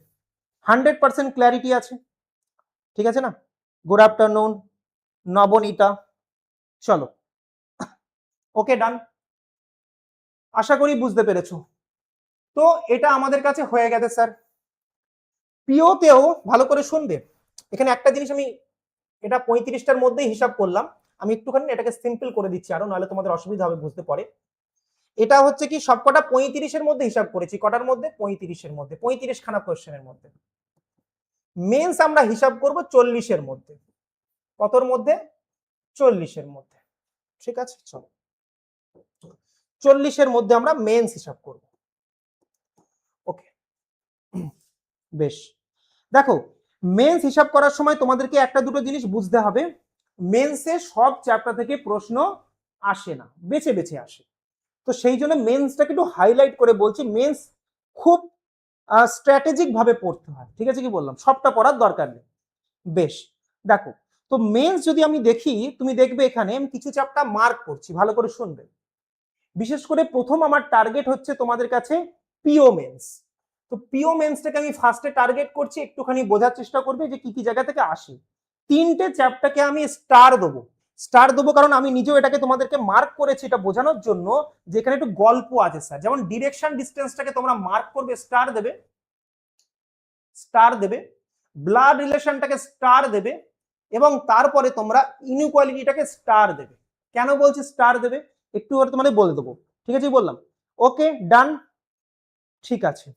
100% ক্ল্যারিটি আছে, ঠিক আছে না? গুড আফটারনুন নবনীতা, চলো ওকে ডান, আশা করি বুঝতে পেরেছো। তো এটা আমাদের কাছে হয়ে গেছে স্যার। পিওতেও ভালো করে শুনবে, এখানে একটা জিনিস আমি এটা 35টার মধ্যেই হিসাব করলাম, আমি একটুখানি এটাকে সিম্পল করে দিচ্ছি আরো, নাহলে তোমাদের অসুবিধা হবে বুঝতে পরে। এটা হচ্ছে কি সবকটা 35-এর মধ্যে হিসাব করেছি, কটার মধ্যে? 35-এর মধ্যে, 35 খানা কোশ্চেনের মধ্যে। মেন্স আমরা হিসাব করব 40-এর মধ্যে। কতর মধ্যে? 40-এর মধ্যে। ঠিক আছে, চলো 40-এর মধ্যে আমরা মেন্স হিসাব করব। ওকে, বেশ। দেখো মেন্স হিসাব করার সময় তোমাদেরকে একটা দুটো জিনিস বুঝতে হবে। মেন্সে সব চ্যাপ্টার থেকে প্রশ্ন আসে না, বেছে বেছে আসে। তো সেই জন্য মেন্সটাকে একটু হাইলাইট করে বলছি, মেন্স খুব স্ট্র্যাটেজিক ভাবে পড়তে হয়। ঠিক আছে, কি বললাম? সবটা পড়ার দরকার নেই। বেশ, দেখো তো মেন্স যদি আমি দেখি, তুমি দেখবে এখানে আমি কিছু চ্যাপ্টার মার্ক করছি, ভালো করে শুনবে। বিশেষ করে প্রথম আমার টার্গেট হচ্ছে তোমাদের কাছে পিও মেন্স। তো পিও মেন্সটাকে আমি ফার্স্টে টার্গেট করছি, একটুখানি বোঝার চেষ্টা করবে যে কি কি জায়গা থেকে আসে। 3টে চ্যাপ্টারকে আমি স্টার দেবো। স্টার দেবো কারণ আমি নিজেও এটাকে তোমাদেরকে মার্ক করেছি এটা বোঝানোর জন্য যে এখানে একটু গল্প আছে স্যার। যেমন ডিরেকশন ডিস্টেন্সটাকে তোমরা মার্ক করবে, স্টার দেবে, স্টার দেবে, ব্লাড রিলেশনটাকে স্টার দেবে, এবং তারপরে তোমরা ইনইকুয়ালিটিটাকে স্টার দেবে। কেন বলছি স্টার দেবে একটু তোমাদের বলে দেবো। ঠিক আছে, বললাম ওকে ডান, ঠিক আছে।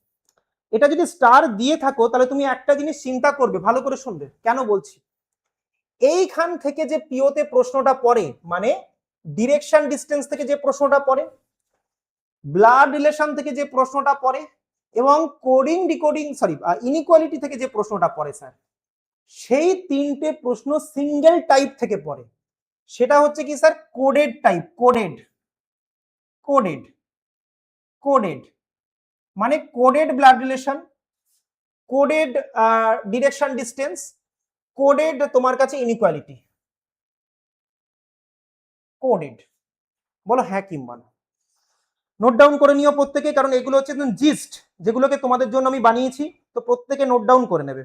এটা যদি স্টার দিয়ে থাকো তাহলে তুমি একটা জিনিস চিন্তা করবে, ভালো করে শুনবে কেন বলছি। এইখান থেকে যে পিওতে প্রশ্নটা পড়ে, মানে ডিরেকশন ডিস্টেন্স থেকে যে প্রশ্নটা পড়ে, ব্লাড রিলেশন থেকে যে প্রশ্নটা পড়ে, এবং কোডিং ডিকোডিং ইনইকুয়ালিটি থেকে যে প্রশ্নটা পড়ে স্যার, সেই 3টে প্রশ্ন সিঙ্গেল টাইপ থেকে পড়ে। সেটা হচ্ছে কি sir? Coded type. Coded coded coded মানে coded blood relation, coded direction distance, coded তোমার কাছে ইনইকুয়ালিটি। কোডেড, বলো হ্যাঁ কিংবা না? নোট ডাউন করে নিও প্রত্যেকে, কারণ এগুলো হচ্ছে জিস্ট যেগুলোকে তোমাদের জন্য আমি বানিয়েছি, তো প্রত্যেকে নোট ডাউন করে নেবে।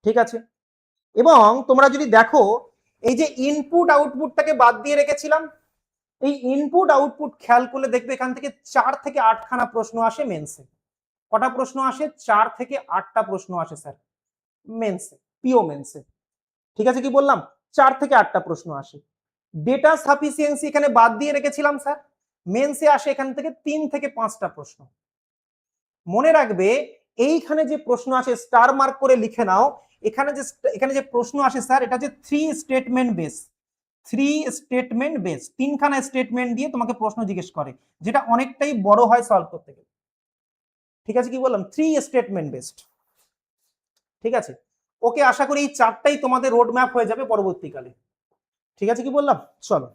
ঠিক আছে, এবং তোমরা যদি দেখো এই যে ইনপুট আউটপুটটাকে বাদ দিয়ে রেখেছিলাম, এই ইনপুট আউটপুট খেয়াল করলে দেখবে এখান থেকে 4 থেকে 8 খানা প্রশ্ন আসে মেন্সে। কটা প্রশ্ন আসে? 4 থেকে 8টা প্রশ্ন আসে স্যার মেন্সে, পিও মেন্সে। ঠিক আছে, কি বললাম? 4 থেকে 8টা প্রশ্ন আসে। ডেটা সাফিসিয়েন্সি এখানে বাদ দিয়ে রেখেছিলাম স্যার, মেন্সে আসে এখান থেকে 3 থেকে 5টা প্রশ্ন। মনে রাখবে এইখানে যে প্রশ্ন আসে স্টার মার্ক করে লিখে নাও, এখানে যে প্রশ্ন আসে স্যার এটা হচ্ছে 3 স্টেটমেন্ট বেস। 3 স্টেটমেন্ট বেস, 3খানা স্টেটমেন্ট দিয়ে তোমাকে প্রশ্ন জিজ্ঞেস করে, যেটা অনেকটাই বড় হয় সলভ করতে গেলে। ঠিক আছে, কি বললাম? 3 স্টেটমেন্ট বেসড। ঠিক আছে, ওকে, আশা করি এই 4টাই তোমাদের রোড ম্যাপ হয়ে যাবে পরবর্তীকালে। ঠিক আছে, কি বললাম? চলো,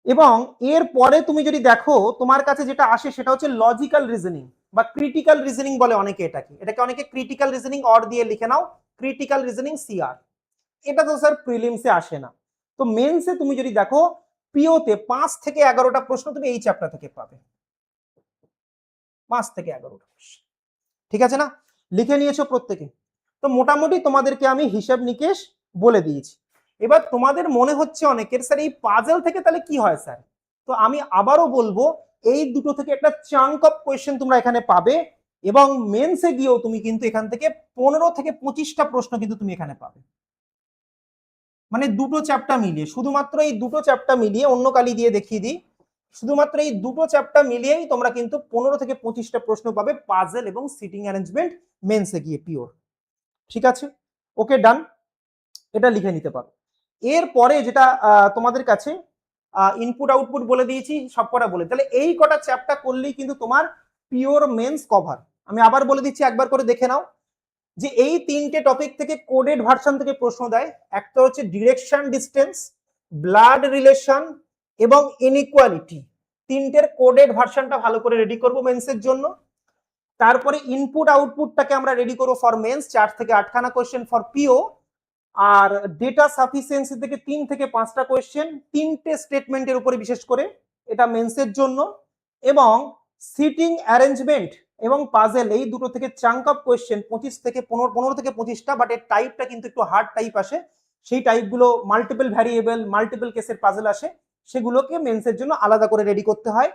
এবং এর পরে তুমি যদি দেখো তোমার কাছে যেটা আসে সেটা হচ্ছে লজিক্যাল রিজনিং বা ক্রিটিক্যাল রিজনিং বলে অনেকে এটাকে অনেকে ক্রিটিক্যাল রিজনিং অর দিয়ে লিখে নাও, ক্রিটিক্যাল রিজনিং সিআর। এটা তো স্যার প্রিলিমসে আসে না। তো মেন্সে তুমি যদি দেখো পিওতে 5 থেকে 11টা প্রশ্ন তুমি এই চ্যাপ্টার থেকে পাবে, 5 থেকে 11টা। ঠিক আছে না? লিখে নিয়েছো প্রত্যেকে? তো মোটামুটি তোমাদেরকে আমি হিসাব নিকেশ বলে দিয়েছি। এবার তোমাদের মনে হচ্ছে অনেকের স্যার এই পাজল থেকে তাহলে কি হয় স্যার? তো আমি আবারও বলবো এই দুটো থেকে একটা চাঙ্ক অফ কোয়েশ্চেন তোমরা এখানে পাবে, এবং মেন্সে গিয়েও তুমি কিন্তু এখান থেকে 15 থেকে 25টা প্রশ্ন কিন্তু তুমি এখানে পাবে। মানে দুটো চ্যাপ্টার মিলিয়ে, শুধুমাত্র এই দুটো চ্যাপ্টার মিলিয়ে, অন্য কালি দিয়ে দেখিয়ে দিই, শুধুমাত্র এই দুটো চ্যাপ্টার মিলিয়েই তোমরা কিন্তু 15 থেকে 25টা প্রশ্ন পাবে পাজল এবং সিটিং অ্যারেঞ্জমেন্ট মেন্সে গিয়ে পিওর। ঠিক আছে, ওকে ডান, এটা লিখে নিতে পারো। এরপরে যেটা তোমাদের কাছে ইনপুট আউটপুট বলে দিয়েছি, সব কটা বলে, তাহলে এই কটা চ্যাপ্টার করলেই কিন্তু তোমার পিওর মেন্স কভার। আমি আবার বলে দিচ্ছি, একবার করে দেখে নাও যে এই তিনটে টপিক থেকে কোডেড ভার্সন থেকে প্রশ্ন দেয়। একটা হচ্ছে ডিরেকশন ডিস্টেন্স, ব্লাড রিলেশন এবং ইনইকুয়ালিটি, তিনটের কোডেড ভার্সনটা ভালো করে রেডি করবো মেন্সের জন্য। তারপরে ইনপুট আউটপুটটাকে আমরা রেডি করবো ফর মেন্স, 4 থেকে 8খানা কোয়েশ্চেন ফর পিও। আর ডেটা সাফিসিয়েন্সি থেকে 3 থেকে 5টা কোয়েশ্চেন, তিনটে স্টেটমেন্টের উপরে বিশেষ করে, এটা মেন্সের জন্য। এবং সিটিং অ্যারেঞ্জমেন্ট এবং পাজেল, এই দুটো থেকে চাঙ্ক অফ কোয়েশ্চেন 25 থেকে 15 থেকে 25টা, বাট এর টাইপটা কিন্তু একটু হার্ড টাইপ আসে, সেই টাইপগুলো মাল্টিপল ভ্যারিয়েবল মাল্টিপল কেসের পাজেল আসে, সেগুলোকে মেন্সের জন্য আলাদা করে রেডি করতে হয়,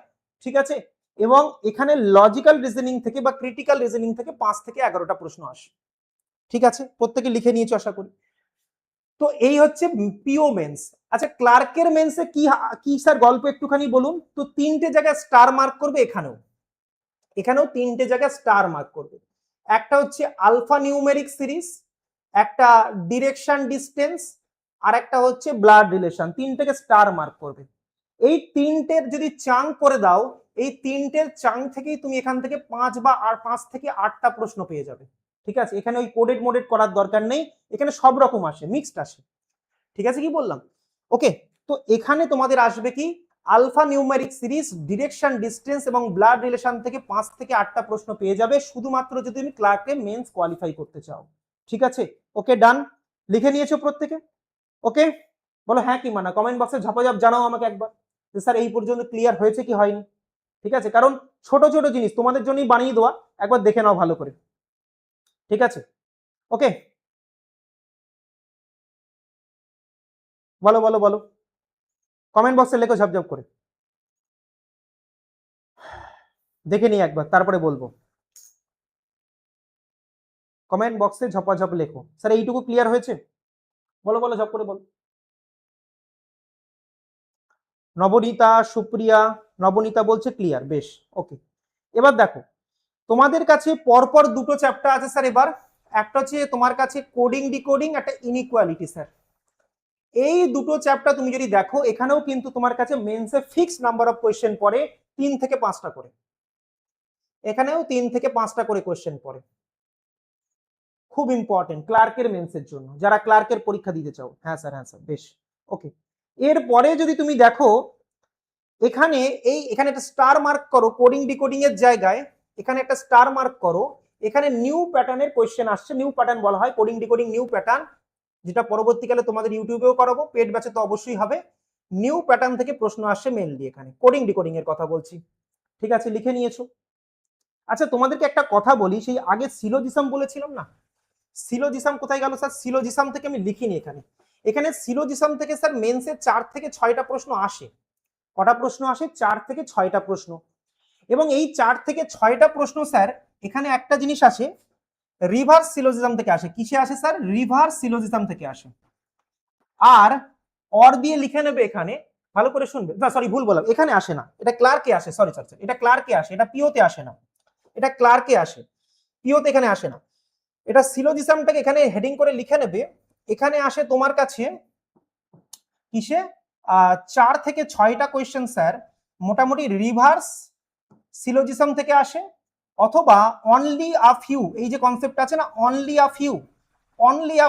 ঠিক আছে। এবং এখানে লজিক্যাল রিজনিং থেকে বা ক্রিটিক্যাল রিজনিং থেকে 5 থেকে 11টা প্রশ্ন আসে, ঠিক আছে, প্রত্যেকে লিখে নিয়েছো আশা করি। তো এই হচ্ছে পিও মেন্স। আচ্ছা, ক্লার্কের মেন্সে কি কি স্যার গল্প একটুখানি বলুন তো। 3টে জায়গায় স্টার মার্ক করবে, এখানেও 3টে জায়গায় স্টার মার্ক করবে। একটা হচ্ছে আলফা নিউমেরিক সিরিজ, একটা ডিরেকশন ডিস্টেন্স, আর একটা হচ্ছে ব্লাড রিলেশন, 3টেকে স্টার মার্ক করবে। এই 3টের যদি চাঙ্ক করে দাও, এই 3টের চাঙ্ক থেকেই তুমি এখান থেকে 5 থেকে 8টা প্রশ্ন পেয়ে যাবে, ঠিক আছে। এখানে ওই কোডেড মোডেড করার দরকার নেই, এখানে সব রকম আসে, মিক্সড আসে, ঠিক আছে, কি বললাম? ওকে, তো এখানে তোমাদের আসবে কি alphanumeric series, direction distance এবং ব্লাড রিলেশন থেকে 5 থেকে 8টা প্রশ্ন পেয়ে যাবে, শুধুমাত্র যদি তুমি ক্লার্কে মেন্স কোয়ালিফাই করতে চাও, ঠিক আছে। ওকে, ডান, লিখে নিয়েছো প্রত্যেকে? ওকে, বলো হ্যাঁ কি মানা, কমেন্ট বক্সে ঝপাঝপ জানাও আমাকে একবার যে স্যার এই পর্যন্ত ক্লিয়ার হয়েছে কি হয়নি, ঠিক আছে। কারণ ছোট ছোট জিনিস তোমাদের জন্যই বানিয়ে দেওয়া, একবার দেখে নাও ভালো করে, ঠিক আছে। ওকে, বলো বলো বলো, কমেন্ট বক্সে লেখো ঝপঝপ করে, দেখে নিই একবার তারপরে বলবো। কমেন্ট বক্সে ঝপাঝপ লেখো, স্যার এইটুকু ক্লিয়ার হয়েছে, বলো বলো ঝপ করে বলো। নবনীতা, সুপ্রিয়া, নবনীতা বলছে ক্লিয়ার, বেশ, ওকে। এবার দেখো, তোমাদের কাছে পরপর দুটো চ্যাপ্টার আছে স্যার এবার। একটা হচ্ছে তোমার কাছে কোডিং ডিকোডিং, একটা ইনইকুয়ালিটি স্যার। এই দুটো চ্যাপ্টার তুমি যদি দেখো, এখানেও কিন্তু তোমার কাছে মেন্সে ফিক্সড নাম্বার অফ কোয়েশ্চেন পড়ে, 3 থেকে 5টা করে, এখানেও 3 থেকে 5টা করে কোয়েশ্চেন পড়ে। খুব ইম্পর্টেন্ট ক্লার্কের মেন্সের জন্য, যারা ক্লার্কের পরীক্ষা দিতে চাও। হ্যাঁ স্যার, হ্যাঁ স্যার, বেশ, ওকে। এরপরে যদি তুমি দেখো, এখানে এখানে একটা স্টার মার্ক করো কোডিং ডিকোডিং এর জায়গায়, এখানে একটা স্টার মার্ক করো। এখানে নিউ প্যাটার্নের কোয়েশ্চেন আসছে, নিউ প্যাটার্ন বলা হয় কোডিং ডিকোডিং নিউ প্যাটার্ন, যেটা পরবর্তীকালে তোমাদের ইউটিউবেও করাবো, পেড ব্যাচে তো অবশ্যই হবে। নিউ প্যাটার্ন থেকে প্রশ্ন আসছে মেনলি, এখানে কোডিং ডিকোডিং এর কথা বলছি, ঠিক আছে, লিখে নিয়েছো? আচ্ছা, তোমাদেরকে একটা কথা বলি, সেই আগে সিলোজিসাম বলেছিলাম না, সিলোজিসাম কোথায় গেল স্যার? সিলোজিসাম থেকে আমি লিখিনি এখানে। এখানে সিলোজিসাম থেকে স্যার মেন্সে 4 থেকে 6টা প্রশ্ন আসে। কটা প্রশ্ন আসে? 4 থেকে 6টা প্রশ্ন। এবং এই 4 থেকে 6টা প্রশ্ন স্যার, এখানে একটা জিনিস আসে, রিভার্স সিলোজিজম থেকে আসে। কিসে আসে স্যার? রিভার্স সিলোজিজম থেকে আসে। আর অর দিয়ে লিখে নেবে এখানে, ভালো করে শুনবে, না সরি ভুল বললাম, এখানে আসে না, এটা ক্লার্কে আসে, সরি সরি, এটা ক্লার্কে আসে, এটা পিওতে আসে না, এটা ক্লার্কে আসে, পিওতে এখানে আসে না। এটা সিলোজিজমটাকে এখানে হেডিং করে লিখে নেবে, এখানে আসে তোমার কাছে কিসে? 4 থেকে 6টা কোয়েশ্চেন স্যার মোটামুটি রিভার্স সিলোজিজম থেকে আসে, অথবা অনলি আ ফিউ, এই যে কনসেপ্ট আছে না, অনলি আ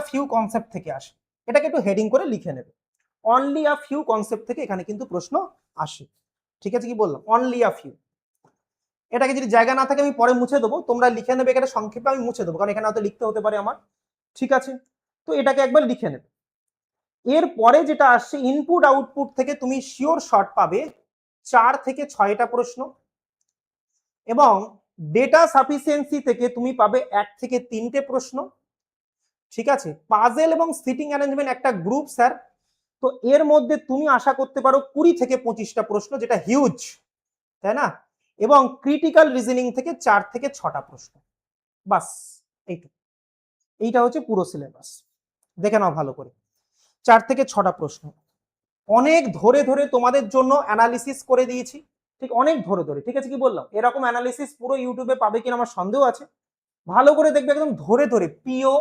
ফিউ কনসেপ্ট থেকে আসে। এটাকে একটু হেডিং করে লিখে নেবে, অনলি আ ফিউ কনসেপ্ট থেকে এখানে কিন্তু প্রশ্ন আসে, ঠিক আছে, কি বললাম? Only a few. এটাকে যদি জায়গা না থাকে আমি পরে মুছে দেবো, তোমরা লিখে নেবে, এটা সংক্ষেপে আমি মুছে দেবো, কারণ এখানে হয়তো লিখতে হতে পারে আমার, ঠিক আছে। তো এটাকে একবার লিখে নেবে। এরপরে যেটা আসছে ইনপুট আউটপুট থেকে তুমি শিওর শর্ট পাবে 4 থেকে 6টা প্রশ্ন, এবং ডেটা সাফিসিয়েন্সি থেকে তুমি পাবে 1 থেকে 3টে প্রশ্ন, ঠিক আছে। পাজেল এবং সিটিং অ্যারেঞ্জমেন্ট একটা গ্রুপ স্যার, তো এর মধ্যে তুমি আশা করতে পারো 20 থেকে 25টা প্রশ্ন, যেটা হিউজ, তাই না? এবং ক্রিটিক্যাল রিজনিং থেকে 4 থেকে 6টা প্রশ্ন, বাস এইটা হচ্ছে পুরো সিলেবাস। দেখে নাও ভালো করে, 4 থেকে 6টা প্রশ্ন, অনেক ধরে ধরে তোমাদের জন্য অ্যানালিসিস করে দিয়েছি, ঠিক অনেক ধরে ধরে, ঠিক আছে, কি বললাম? এরকম অ্যানালিসিস পুরো ইউটিউবে পাবে কিনা আমার সন্দেহ আছে, ভালো করে দেখবে, একদম ধরে ধরে পিও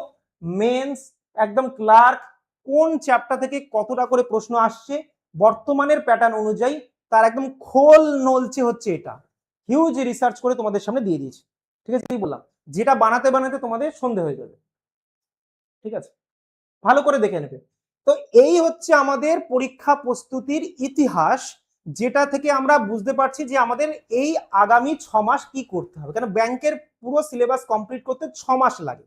মেন্স একদম ক্লার্ক কোন চ্যাপ্টার থেকে কতটা করে প্রশ্ন আসছে, বর্তমানের প্যাটার্ন অনুযায়ী তার একদম খোল নলছে হচ্ছে এটা, হিউজ রিসার্চ করে তোমাদের সামনে দিয়ে দিয়েছি। ঠিক আছে, কি বললাম, যেটা বানাতে বানাতে তোমাদের সন্ধে হয়ে যাবে। ঠিক আছে, ভালো করে দেখে নেবে। তো এই হচ্ছে আমাদের পরীক্ষা প্রস্তুতির ইতিহাস, যেটা থেকে আমরা বুঝতে পারছি যে আমাদের এই আগামী 6 মাস কি করতে হবে। কারণ ব্যাংকের পুরো সিলেবাস কমপ্লিট করতে 6 মাস লাগে,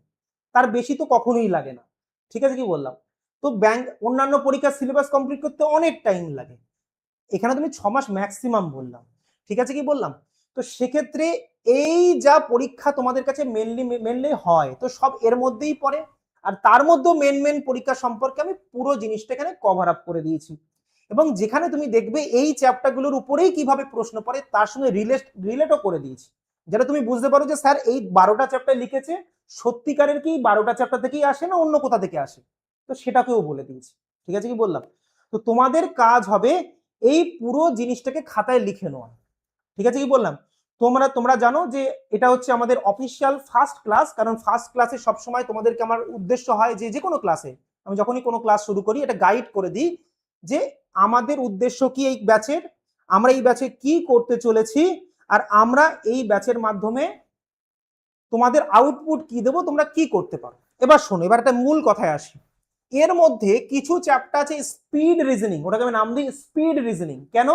তার বেশি তো কখনোই লাগে না। ঠিক আছে, কি বললাম, তো ব্যাংক অন্যান্য পরীক্ষার সিলেবাস কমপ্লিট করতে অনেক টাইম লাগে, এখানে তুমি 6 মাস ম্যাক্সিমাম বললাম। ঠিক আছে, কি বললাম, তো সেক্ষেত্রে এই যা পরীক্ষা তোমাদের কাছে মেনলি হয়, তো সব এর মধ্যেই পড়ে। আর তার মধ্যেও মেন পরীক্ষা সম্পর্কে আমি পুরো জিনিসটা এখানে কভার আপ করে দিয়েছি, এবং যেখানে তুমি দেখবে এই চ্যাপ্টারগুলোর উপরেই কিভাবে প্রশ্ন পড়ে তার সঙ্গে রিলেটও করে দিয়েছি, যেটা তুমি বুঝতে পারো যে স্যার এই 12টা চ্যাপ্টার লিখেছে, সত্যিকারের কি 12টা চ্যাপ্টার থেকেই আসে না অন্য কোথা থেকে আসে, তো সেটাকেও বলে দিয়েছি। ঠিক আছে, কি বললাম, তো তোমাদের কাজ হবে এই পুরো জিনিসটাকে খাতায় লিখে নেওয়া। ঠিক আছে, কি বললাম, তোমরা তোমরা জানো যে এটা হচ্ছে আমাদের অফিসিয়াল ফার্স্ট ক্লাস, কারণ ফার্স্ট ক্লাসে সবসময় তোমাদেরকে আমার উদ্দেশ্য হয় যে কোনো ক্লাসে আমি যখনই কোনো ক্লাস শুরু করি এটা গাইড করে দিই যে আমাদের উদ্দেশ্য কি এই ব্যাচের, আমরা এই ব্যাচে কি করতে চলেছি, আর আমরা এই ব্যাচের মাধ্যমে তোমাদের আউটপুট কি দেবো, তোমরা কি করতে পারো। এবার শোনো, এবার একটা মূল কথায় আসি। এর মধ্যে কিছু চ্যাপ্টার আছে স্পিড রিজনিং, ওটাকে আমি নাম দিই স্পিড রিজনিং। কেন,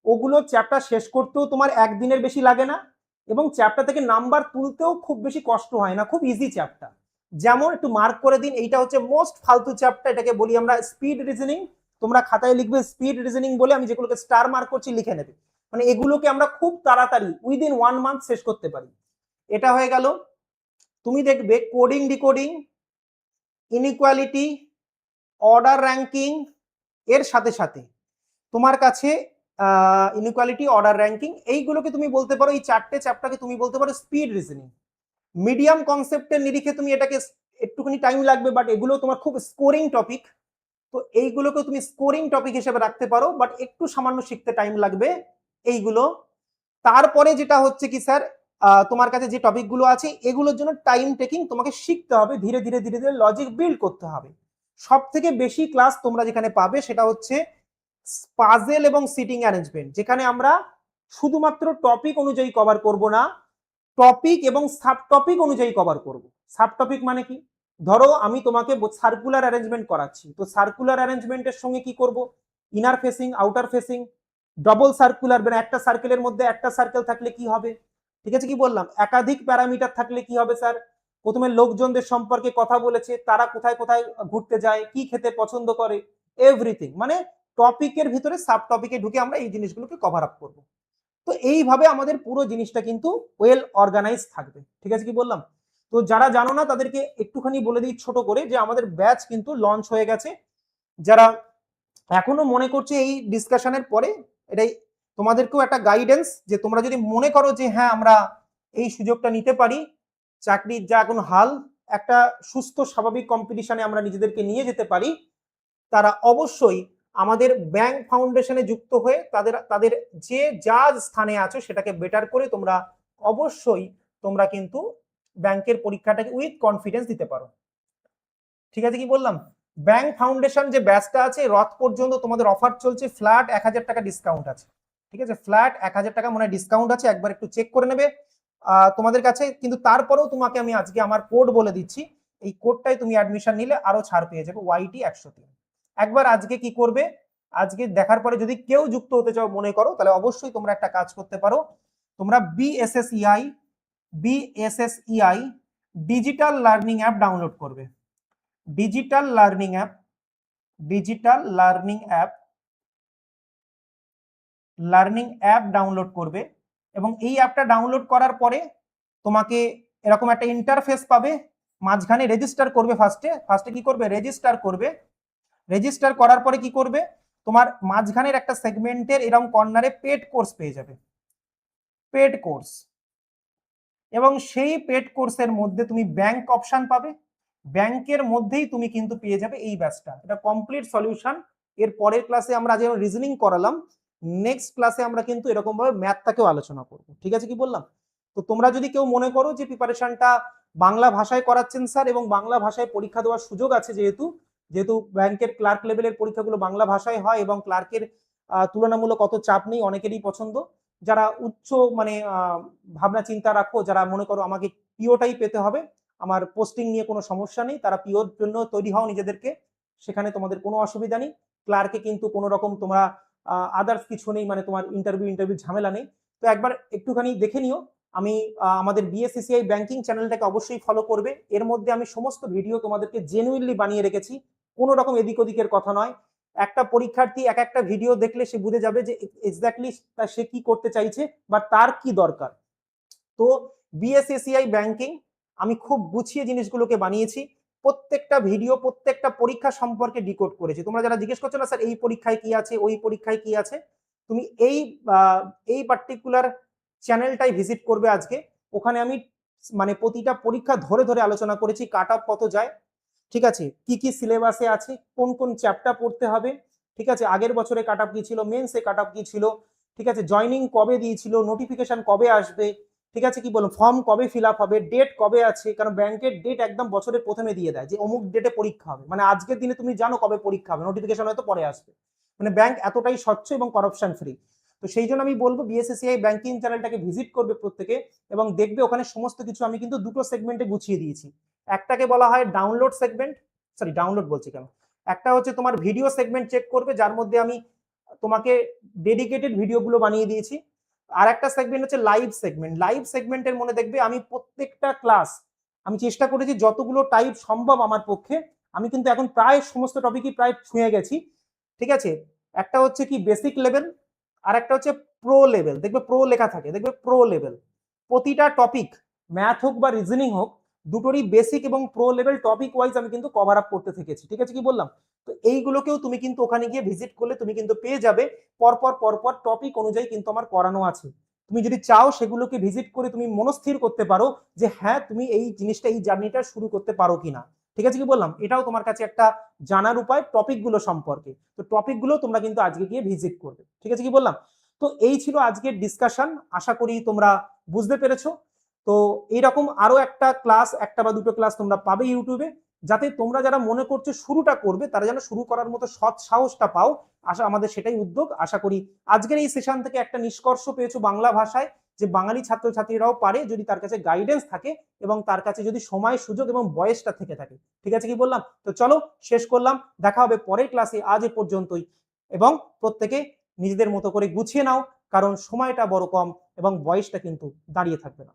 ওগুলো চ্যাপ্টার শেষ করতেও তোমার একদিনের বেশি লাগে না, এবং চ্যাপ্টার থেকে নাম্বার তুলতেও খুব বেশি কষ্ট হয় না, খুব ইজি চ্যাপ্টার। যেমন একটু মার্ক করে দিন, এইটা হচ্ছে মোস্ট ফালতু চ্যাপ্টার, এটাকে বলি আমরা স্পিড রিজনিং। তোমরা খাতায় লিখবে স্পিড রিজনিং বলে, আমি যেগুলোকে স্টার মার্ক করছি লিখে নেবে, মানে এগুলোকে আমরা খুব তাড়াতাড়ি উইদিন 1 মান্থ শেষ করতে পারি। এটা হয়ে গেল। তুমি দেখবে coding decoding, inequality, order ranking, এর সাথে সাথে তোমার কাছে ইনইকুয়ালিটি, অর্ডার র্যাঙ্কিং, এইগুলোকে তুমি বলতে পারো, এই 4টে চ্যাপ্টারকে তুমি বলতে পারো স্পিড রিজনিং। মিডিয়াম কনসেপ্টের নিরিখে তুমি এটাকে একটুখানি টাইম লাগবে, বাট এগুলো তোমার খুব স্কোরিং টপিক, তো এইগুলোকে তুমি স্কোরিং টপিক হিসেবে রাখতে পারো, বাট একটু সামান্য শিখতে টাইম লাগবে এইগুলো। তারপরে যেটা হচ্ছে কি স্যার, তোমার কাছে যে টপিকগুলো আছে এগুলোর জন্য টাইম টেকিং, তোমাকে শিখতে হবে, ধীরে ধীরে ধীরে ধীরে লজিক বিল্ড করতে হবে। সব থেকে বেশি ক্লাস তোমরা যেখানে পাবে সেটা হচ্ছে পাজেল এবং সিটিং অ্যারেঞ্জমেন্ট, যেখানে আমরা শুধুমাত্র টপিক অনুযায়ী কভার করব না, টপিক এবং সাব টপিক অনুযায়ী কভার করব। সাব টপিক মানে কি, ধরো আমি তোমাকে সার্কুলার অ্যারেঞ্জমেন্ট করাচ্ছি, তো সার্কুলার অ্যারেঞ্জমেন্টের সঙ্গে কি করব, inner facing, outer facing, double circular, মানে একটা সার্কেলের মধ্যে একটা সার্কেল থাকলে কি হবে। ঠিক আছে, কি বললাম, একাধিক প্যারামিটার থাকলে কি হবে স্যার, প্রথমে লোকজনদের সম্পর্কে কথা বলেছে, তারা কোথায় কোথায় ঘুরতে যায়, কি খেতে পছন্দ করে, এভরিথিং, মানে টপিকের ভিতরে সাব টপিকে ঢুকে আমরা এই জিনিসগুলোকে কভার আপ করবো। তো এইভাবে আমাদের পুরো জিনিসটা কিন্তু ওয়েল অর্গানাইজ থাকবে। ঠিক আছে, কি বললাম, তো যারা জানো না তাদেরকে একটুখানি বলে দিই ছোট করে যে আমাদের ব্যাচ কিন্তু লঞ্চ হয়ে গেছে। যারা এখনো মনে করছে এই ডিসকাশনের পরে, এটাই তোমাদেরকেও একটা গাইডেন্স যে তোমরা যদি মনে করো যে হ্যাঁ আমরা এই সুযোগটা নিতে পারি, চাকরির যা এখন হাল, একটা সুস্থ স্বাভাবিক কম্পিটিশনে আমরা নিজেদেরকে নিয়ে যেতে পারি, তারা অবশ্যই আমাদের ব্যাংক ফাউন্ডেশনে যুক্ত হয়ে তাদের তাদের যে যা স্থানে আছো সেটাকে বেটার করে তোমরা অবশ্যই তোমরা কিন্তু ব্যাংকের পরীক্ষাটাকে উইথ কনফিডেন্স দিতে পারো। ঠিক আছে, কি বললাম, ব্যাংক ফাউন্ডেশন যে ব্যাচটা আছে রথ পর্যন্ত তোমাদের অফার চলছে, ফ্ল্যাট 1000 টাকা ডিসকাউন্ট আছে। ঠিক আছে, ফ্ল্যাট 1000 টাকা মনে হয় ডিসকাউন্ট আছে, একবার একটু চেক করে নেবে তোমাদের কাছে। কিন্তু তারপরেও তোমাকে আমি আজকে আমার কোড বলে দিচ্ছি, এই কোডটাই তুমি অ্যাডমিশন নিলে আরো ছাড় পেয়ে যাবে, YT 103। একবার আজকে কি করবে, আজকে দেখার পরে যদি কেউ যুক্ত হতে চাও মনে করো, তাহলে অবশ্যই তোমরা একটা কাজ করতে পারো, তোমরা BSSEI digital learning app download করবে। Digital learning app, learning app download করবে, এবং এই অ্যাপটা ডাউনলোড করার পরে তোমাকে এরকম একটা ইন্টারফেস পাবে, মাঝখানে রেজিস্টার করবে, ফার্স্টে কি করবে, রেজিস্টার করবে। রেজিস্টার করার পরে কি করবে, তোমার মাঝখানের একটা সেগমেন্টের এরকম কর্নারে পেড কোর্স পেয়ে যাবে, পেড কোর্স, এবং সেই পেড কোর্সের মধ্যে তুমি ব্যাংক অপশন পাবে, ব্যাংকের মধ্যেই তুমি কিন্তু পেয়ে যাবে এই ব্যাচটা, এটা কমপ্লিট সলিউশন। এর পরের ক্লাসে আমরা যেমন রিজনিং করালাম, নেক্সট ক্লাসে আমরা কিন্তু এরকম ভাবে ম্যাথটাকেও আলোচনা করব। ঠিক আছে, কি বললাম, তো তোমরা যদি কেউ মনে করো যে প্রিপারেশনটা বাংলা ভাষায় করাচ্ছেন স্যার, এবং বাংলা ভাষায় পরীক্ষা দেওয়ার সুযোগ আছে যেহেতু, যেহেতু ব্যাংকের ক্লার্ক লেভেলের পরীক্ষাগুলো বাংলা ভাষায় হয় এবং ক্লার্কের তুলনামূলক অত চাপ নেই, অনেকেরই পছন্দ। যারা উচ্চ মানে ভাবনা চিন্তা রাখো, যারা মনে করো আমাকে পিওটাই পেতে হবে, আমার পোস্টিং নিয়ে কোনো সমস্যা নেই, তারা পিওর জন্য তৈরি হও নিজেদেরকে, সেখানে তোমাদের কোনো অসুবিধা নেই। ক্লার্কে কিন্তু কোনো রকম তোমরা আদার্স কিছু নেই, মানে তোমার ইন্টারভিউ ঝামেলা নেই। তো একবার একটুখানি দেখে নিও। আমি আমাদের বিএসসিসিআই ব্যাংকিং চ্যানেলটাকে অবশ্যই ফলো করবে। এর মধ্যে আমি সমস্ত ভিডিও তোমাদেরকে জেনুইনলি বানিয়ে রেখেছি, কোনো রকম এদিক ওদিকের কথা নয়। একটা পরীক্ষার্থী এক একটা ভিডিও দেখলে সে বুঝে যাবে যে এক্স্যাক্টলি সে কি করতে চাইছে বা তার কি দরকার। তো বিএসসিসিআই ব্যাংকিং আমি খুব গুছিয়ে জিনিসগুলোকে বানিয়েছি, প্রত্যেকটা ভিডিও প্রত্যেকটা পরীক্ষা সম্পর্কে ডিকোড করেছি। তোমরা যারা জিজ্ঞেস করছো না স্যার এই পরীক্ষায় কি আছে, ওই পরীক্ষায় কি আছে, তুমি এই পার্টিকুলার চ্যানেলটাই ভিজিট করবে আজকে। ওখানে আমি মানে প্রতিটা পরীক্ষা ধরে ধরে আলোচনা করেছি, কাট অফ কত যায়, ঠিক আছে, কি কি সিলেবাসে আছে, কোন কোন চ্যাপ্টার পড়তে হবে, ঠিক আছে, আগের বছরে কাট অফ কি ছিল, মেন্সে কাট অফ কি ছিল, ঠিক আছে, জয়নিং কবে দিয়েছিল, নোটিফিকেশন কবে আসবে, ঠিক আছে, কি বলুন ফর্ম কবে ফিল আপ হবে, ডেট কবে আছে, কারণ ব্যাংকের ডেট একদম বছরের প্রথমে দিয়ে দেয় যে অমুক ডেটে পরীক্ষা হবে, মানে আজকের দিনে তুমি জানো কবে পরীক্ষা হবে, নোটিফিকেশন হয়তো পরে আসবে। মানে ব্যাংক এতটাই স্বচ্ছ এবং করাপশন ফ্রি। তো সেই জন্য আমি বলবো বিএসসিসিআই ব্যাংকিং চ্যানেলটাকে ভিজিট করবে প্রত্যেকে, এবং দেখবে ওখানে সমস্ত কিছু আমি কিন্তু দুটো সেগমেন্টে গুছিয়ে দিয়েছি। একটাকে বলা হয় ডাউনলোড সেগমেন্ট, সরি ডাউনলোড বলছি কেন, একটা হচ্ছে তোমার ভিডিও সেগমেন্ট চেক করবে, যার মধ্যে আমি তোমাকে ডেডিকেটেড ভিডিওগুলো বানিয়ে দিয়েছি। আর একটা সেগমেন্ট হচ্ছে লাইভ সেগমেন্ট। লাইভ সেগমেন্টের মনে দেখবে আমি প্রত্যেকটা ক্লাস আমি চেষ্টা করেছি যতগুলো টাইপ সম্ভব আমার পক্ষে, আমি কিন্তু এখন প্রায় সমস্ত টপিকই প্রায় ছুঁয়ে গেছি, ঠিক আছে। একটা হচ্ছে কি বেসিক লেভেল, আর একটা হচ্ছে প্রো লেভেল, দেখবে প্রো লেখা থাকে, দেখবে প্রো লেভেল। প্রতিটা টপিক ম্যাথ হোক বা রিজনিং হোক, দুটোরই বেসিক এবং প্রো লেভেল টপিক ওয়াইজ আমি কিন্তু কভার আপ করতে থেকেছি, ঠিক আছে, কি বললাম। তো এইগুলোকেও তুমি কিন্তু ওখানে গিয়ে ভিজিট করলে তুমি কিন্তু পেয়ে যাবে, পরপর পরপর টপিক অনুযায়ী কিন্তু আমার করানো আছে। তুমি যদি চাও সেগুলোকে ভিজিট করে তুমি মনস্থির করতে পারো যে হ্যাঁ তুমি এই জিনিসটা, এই জার্নিটা শুরু করতে পারো কিনা, ঠিক আছে, কি বললাম। এটাও তোমার কাছে একটা জানার উপায় টপিকগুলো সম্পর্কে। তো টপিকগুলো তোমরা কিন্তু আজকে গিয়ে ভিজিট করবে, ঠিক আছে, কি বললাম। তো এই ছিল আজকের ডিসকাশন, আশা করি তোমরা বুঝতে পেরেছো। তো এইরকম আরো একটা ক্লাস, একটা বা দুটো ক্লাস তোমরা পাবে ইউটিউবে, যাতে তোমরা যারা মনে করছো শুরুটা করবে তারা যেন শুরু করার মতো সৎ সাহসটা পাও। আশা আমাদের সেটাই উদ্যোগ। আশা করি আজকের এই সেশন থেকে একটা নিষ্কর্ষ পেয়েছো বাংলা ভাষায়, যে বাঙালি ছাত্রছাত্রীরাও পারে যদি তার কাছে গাইডেন্স থাকে এবং তার কাছে যদি সময় সুযোগ এবং বয়সটা থেকে থাকে, ঠিক আছে, কি বললাম। তো চলো শেষ করলাম, দেখা হবে পরের ক্লাসে, আজ এ পর্যন্তই। এবং প্রত্যেকে নিজেদের মতো করে গুছিয়ে নাও, কারণ সময়টা বড় কম এবং বয়সটা কিন্তু দাঁড়িয়ে থাকবে না।